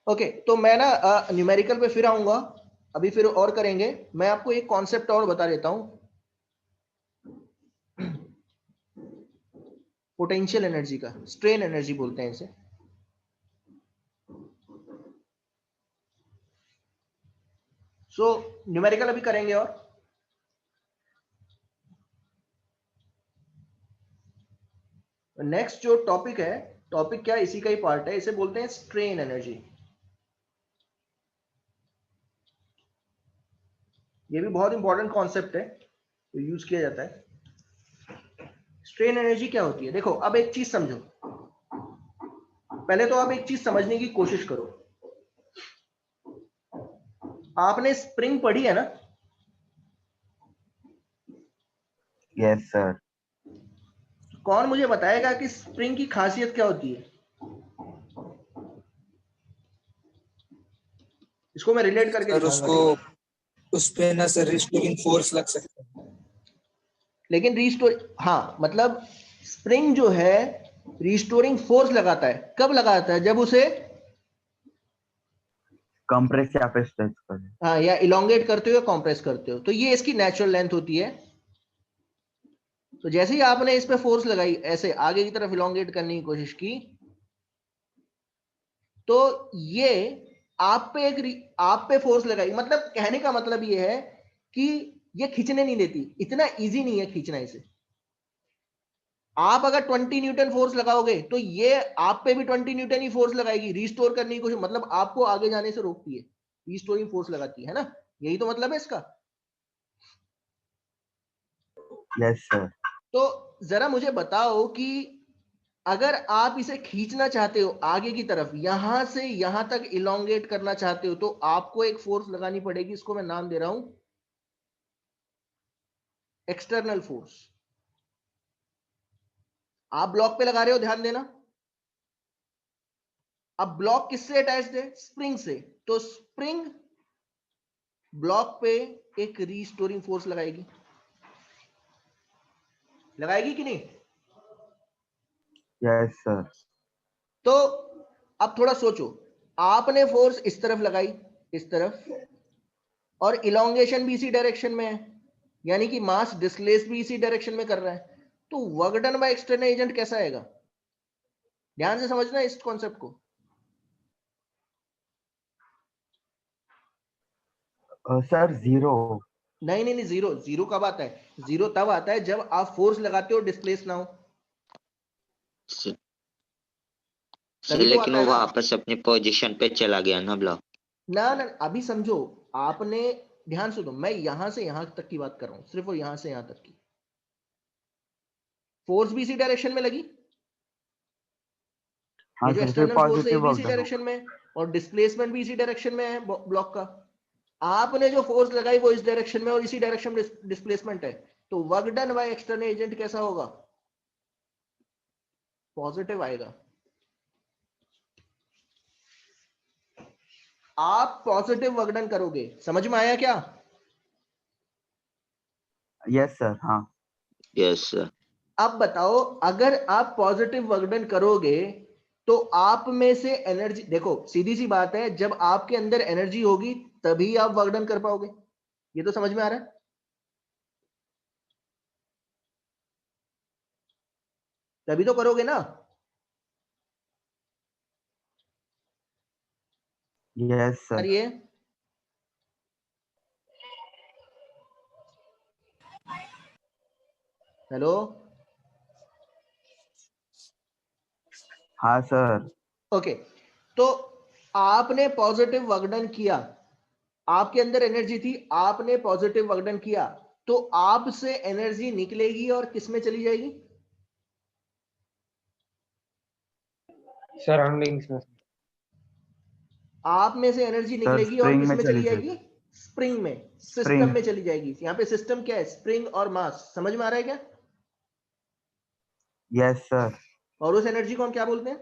ओके, तो मैं ना न्यूमेरिकल पे फिर आऊंगा, अभी फिर और करेंगे। मैं आपको एक कॉन्सेप्ट और बता देता हूं, पोटेंशियल एनर्जी का, स्ट्रेन एनर्जी बोलते हैं इसे। सो न्यूमेरिकल अभी करेंगे। और नेक्स्ट जो टॉपिक है, टॉपिक क्या, इसी का ही पार्ट है, इसे बोलते हैं स्ट्रेन एनर्जी। ये भी बहुत इंपॉर्टेंट कॉन्सेप्ट है, तो यूज किया जाता है। स्ट्रेन एनर्जी क्या होती है, देखो अब एक चीज समझो, पहले तो आप एक चीज समझने की कोशिश करो। आपने स्प्रिंग पढ़ी है ना? yes sir कौन मुझे बताएगा कि स्प्रिंग की खासियत क्या होती है? इसको मैं रिलेट करके सर दिखाऊंगा। उसको उस पे ना सर रिस्टोरिंग फोर्स लग सकता है। लेकिन रिस्टोर, हाँ मतलब स्प्रिंग जो है रिस्टोरिंग फोर्स लगाता है, कब लगाता है, जब उसे कंप्रेस या पे स्ट्रेच कर हाँ या इलोंगेट करते हो या कॉम्प्रेस करते हो, तो ये इसकी नेचुरल लेंथ होती है। तो जैसे ही आपने इस पे फोर्स लगाई, ऐसे आगे की तरफ इलोंगेट करने की कोशिश की, तो ये आप पे फोर्स लगाई, मतलब कहने का मतलब ये है कि ये खींचने नहीं देती, इतना इजी नहीं है खींचना इसे। आप अगर 20 न्यूटन फोर्स लगाओगे तो ये आप पे भी 20 न्यूटन ही फोर्स लगाएगी, रिस्टोर करने की कोशिश, मतलब आपको आगे जाने से रोकती है, रिस्टोरिंग फोर्स लगाती है ना, यही तो मतलब है इसका। yes sir तो जरा मुझे बताओ कि अगर आप इसे खींचना चाहते हो आगे की तरफ, यहां से यहां तक इलोंगेट करना चाहते हो, तो आपको एक फोर्स लगानी पड़ेगी, इसको मैं नाम दे रहा हूं एक्सटर्नल फोर्स। आप ब्लॉक पे लगा रहे हो, ध्यान देना। अब ब्लॉक किससे अटैच्ड है? स्प्रिंग से। तो स्प्रिंग ब्लॉक पे एक रीस्टोरिंग फोर्स लगाएगी, लगाएगी कि नहीं? Yes sir. तो अब थोड़ा सोचो, आपने फोर्स इस तरफ लगाई, इस तरफ, और इलोंगेशन भी इसी डायरेक्शन में है, यानी कि मास डिस्प्लेस भी इसी डायरेक्शन में कर रहा है, तो work done by external agent कैसा आएगा? ध्यान से समझना इस कॉन्सेप्ट को। Sir zero. नहीं नहीं नहीं, जीरो। जीरो कब आता है? जीरो तब आता है जब आप फोर्स लगाते हो डिस्प्लेस ना हो, सर तभी तो लेकिन आता वो है ना। वापस अपनी पोजीशन पे चला गया ना ब्लॉक। ना ना, अभी समझो, आपने ध्यान से, तो मैं यहां से यहां तक की बात कर रहा हूं, सिर्फ वो यहां से यहां तक की फोर्स भी इसी डायरेक्शन में लगी, हाँ ये जो सर, फिर एक्सटर्नल फोर्स है ये पॉजिटिव भी वर्क इसी डन डायरेक्शन होगा। में है, और डिस्प्लेसमेंट भी इसी डायरेक्शन में है ब्लॉक का। आपने जो फोर्स लगाई वो इस डायरेक्शन में और इसी डायरेक्शन में डिस्प्लेसमेंट है, तो work done by external agent कैसा होगा? पॉजिटिव आएगा। आप पॉजिटिव वर्क डन करोगे, समझ में आया क्या? Yes sir. हाँ। Yes sir. अब बताओ, अगर आप पॉजिटिव वर्क डन करोगे तो आप में से एनर्जी, देखो सीधी सी बात है, जब आपके अंदर एनर्जी होगी तभी आप वर्क डन कर पाओगे, ये तो समझ में आ रहा है? तभी तो करोगे ना। Yes sir. ये हेलो, हाँ सर। ओके, तो आपने पॉजिटिव वर्क डन किया, आपके अंदर एनर्जी थी, आपने पॉजिटिव वर्क डन किया, तो आपसे एनर्जी निकलेगी और किस में चली जाएगी? सराउंडिंग्स में। आप में से एनर्जी सर निकलेगी और स्प्रिंग किस में में चली चली जाएगी? जाएगी। स्प्रिंग में, सिस्टम स्प्रिंग। में चली जाएगी। यहाँ पे सिस्टम क्या है? स्प्रिंग और मास। समझ में आ रहा है क्या? Yes sir. और उस एनर्जी को हम क्या बोलते हैं?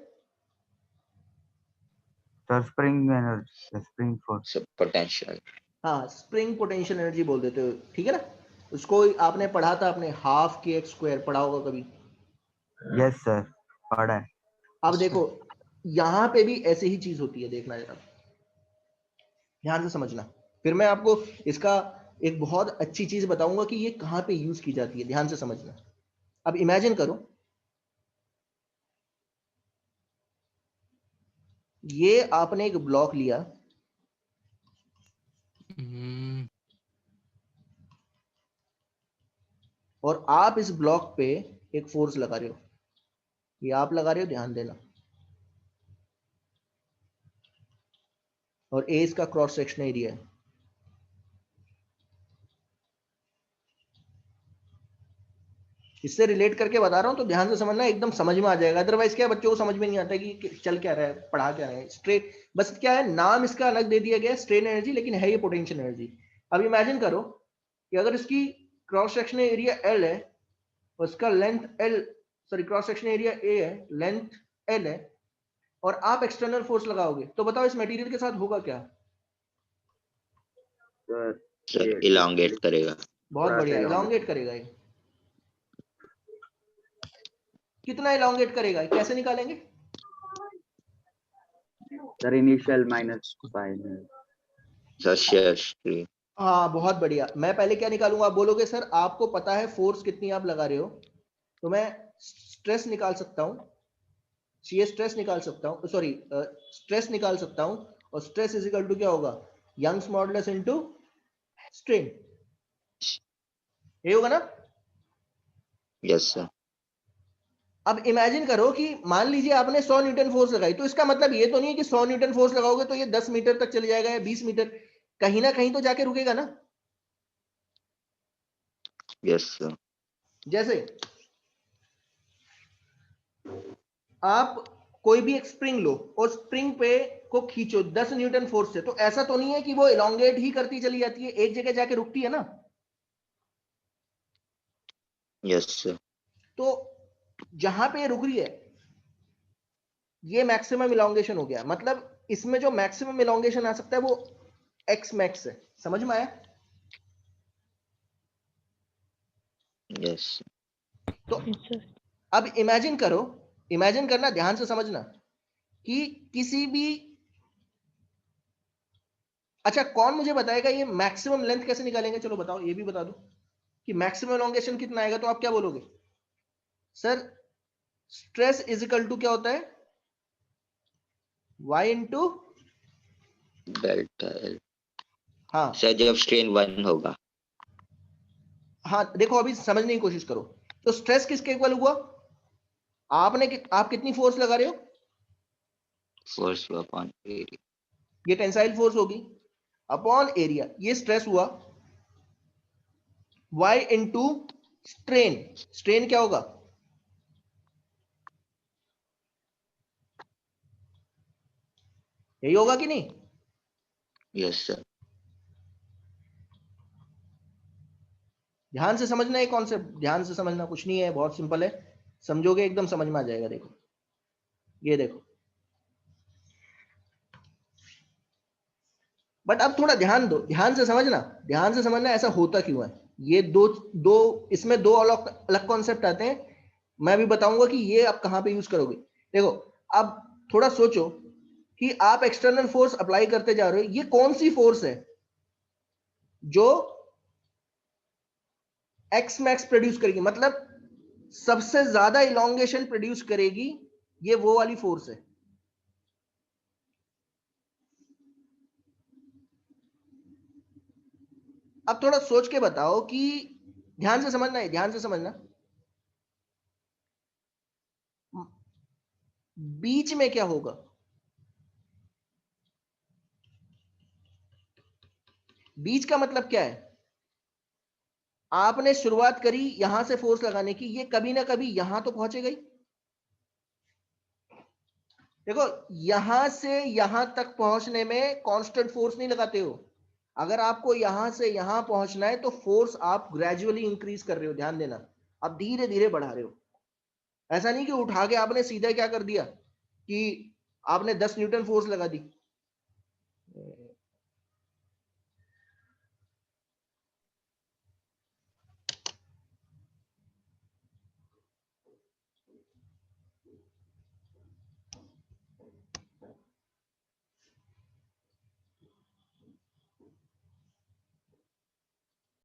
Sir spring energy, spring force. सब पोटेंशियल। हाँ, स्प्रिंग पोटेंशियल एनर्जी बोल देते हो, ठीक है ना? उसको आपने पढ़ा था, आपने हाफ के एक्स स्क्वायर पढ़ा होगा कभी। यस सर, पढ़ा है। अब देखो, यहां पे भी ऐसे ही चीज होती है, देखना जरा, ध्यान से समझना। फिर मैं आपको इसका एक बहुत अच्छी चीज बताऊंगा कि ये कहां पे यूज की जाती है, ध्यान से समझना। अब इमेजिन करो, ये आपने एक ब्लॉक लिया, और आप इस ब्लॉक पे एक फोर्स लगा रहे हो, ये आप लगा रहे हो, ध्यान देना, और ए इसका क्रॉस सेक्शन एरिया है। इससे रिलेट करके बता रहा हूं, तो ध्यान से समझना, एकदम समझ में आ जाएगा। अदरवाइज क्या है, बच्चों को समझ में नहीं आता कि चल क्या रहा है, पढ़ा क्या रहा है। स्ट्रेट बस क्या है, नाम इसका अलग दे दिया गया है स्ट्रेन एनर्जी, लेकिन है ये पोटेंशियल एनर्जी। अब इमेजिन करो कि अगर इसकी क्रॉस सेक्शन एरिया एल है, उसका length L, sorry cross section area A है, लेंथ एल है, और आप एक्सटर्नल फोर्स लगाओगे, तो बताओ इस मटेरियल के साथ होगा क्या? सर सर ये इलांगेट करेगा। बहुत थोड़ा सा बढ़िया, elongate इलोंगेट करेगा ये। कितना इलोंगेट करेगा, कैसे निकालेंगे? Sir initial minus final. Sir shear strain. हाँ, बहुत बढ़िया। मैं पहले क्या निकालूंगा, आप बोलोगे सर आपको पता है फोर्स कितनी आप लगा रहे हो, तो मैं स्ट्रेस निकाल सकता हूँ, शियर स्ट्रेस निकाल सकता हूँ, सॉरी स्ट्रेस निकाल सकता हूँ, और स्ट्रेस इज इक्वल टू क्या होगा? यंग्स मॉडुलस इनटू स्ट्रेन, ये होगा ना? Yes sir. अब इमेजिन करो कि मान लीजिए आपने 100 न्यूटन फोर्स लगाई, तो इसका मतलब ये तो नहीं है कि 100 न्यूटन फोर्स लगाओगे तो ये 10 मीटर तक चले जाएगा या 20 मीटर, कहीं ना कहीं तो जाके रुकेगा ना। Yes sir. जैसे आप कोई भी एक स्प्रिंग लो और स्प्रिंग पे को खींचो 10 न्यूटन फोर्स से, तो ऐसा तो नहीं है कि वो इलोंगेट ही करती चली जाती है, एक जगह जाके रुकती है ना। Yes, sir. तो जहां पे रुक रही है ये मैक्सिमम इलोंगेशन हो गया, मतलब इसमें जो मैक्सिमम इलोंगेशन आ सकता है वो एक्स मैक्स है। समझ में आया? Yes. तो अब इमेजिन करो, इमेजिन करना, ध्यान से समझना कि किसी भी, अच्छा कौन मुझे बताएगा ये मैक्सिमम लेंथ कैसे निकालेंगे? चलो बताओ, ये भी बता दो कि मैक्सिमम इलोंगेशन कितना आएगा। तो आप क्या बोलोगे? Sir stress is equal to क्या होता है? y into, Delta L. हाँ सर जब स्ट्रेन 1 होगा। हाँ, देखो अभी समझने की कोशिश करो। तो स्ट्रेस किसके इक्वल हुआ? आप कितनी फोर्स लगा रहे हो? Force upon area. ये टेंसाइल फोर्स होगी अपॉन एरिया, ये स्ट्रेस हुआ। y इंटू स्ट्रेन, स्ट्रेन क्या होगा? यही होगा कि नहीं? Yes, sir. ध्यान से समझना ये कॉन्सेप्ट, ध्यान से समझना, कुछ नहीं है, बहुत सिंपल है, समझोगे एकदम समझ में आ जाएगा। देखो ये देखो, बट अब थोड़ा ध्यान दो, ध्यान से समझना, ध्यान से समझना ऐसा होता क्यों है। ये दो दो इसमें दो अलग अलग कॉन्सेप्ट आते हैं, मैं भी बताऊंगा कि ये आप कहां पे यूज करोगे। देखो अब थोड़ा सोचो कि आप एक्सटर्नल फोर्स अप्लाई करते जा रहे हो, ये कौन सी फोर्स है जो एक्स मैक्स प्रोड्यूस करेगी, मतलब सबसे ज्यादा इलोंगेशन प्रोड्यूस करेगी, ये वो वाली फोर्स है। अब थोड़ा सोच के बताओ कि, ध्यान से समझना है, ध्यान से समझना, बीच में क्या होगा? बीच का मतलब क्या है? आपने शुरुआत करी यहां से फोर्स लगाने की, ये कभी ना कभी यहां तो पहुंचेगा ही। देखो यहां से यहां तक पहुंचने में कांस्टेंट फोर्स नहीं लगाते हो, अगर आपको यहां से यहां पहुंचना है तो फोर्स आप ग्रेजुअली इंक्रीज कर रहे हो, ध्यान देना, आप धीरे धीरे बढ़ा रहे हो। ऐसा नहीं कि उठा के आपने सीधा क्या कर दिया कि आपने 10 न्यूटन फोर्स लगा दी।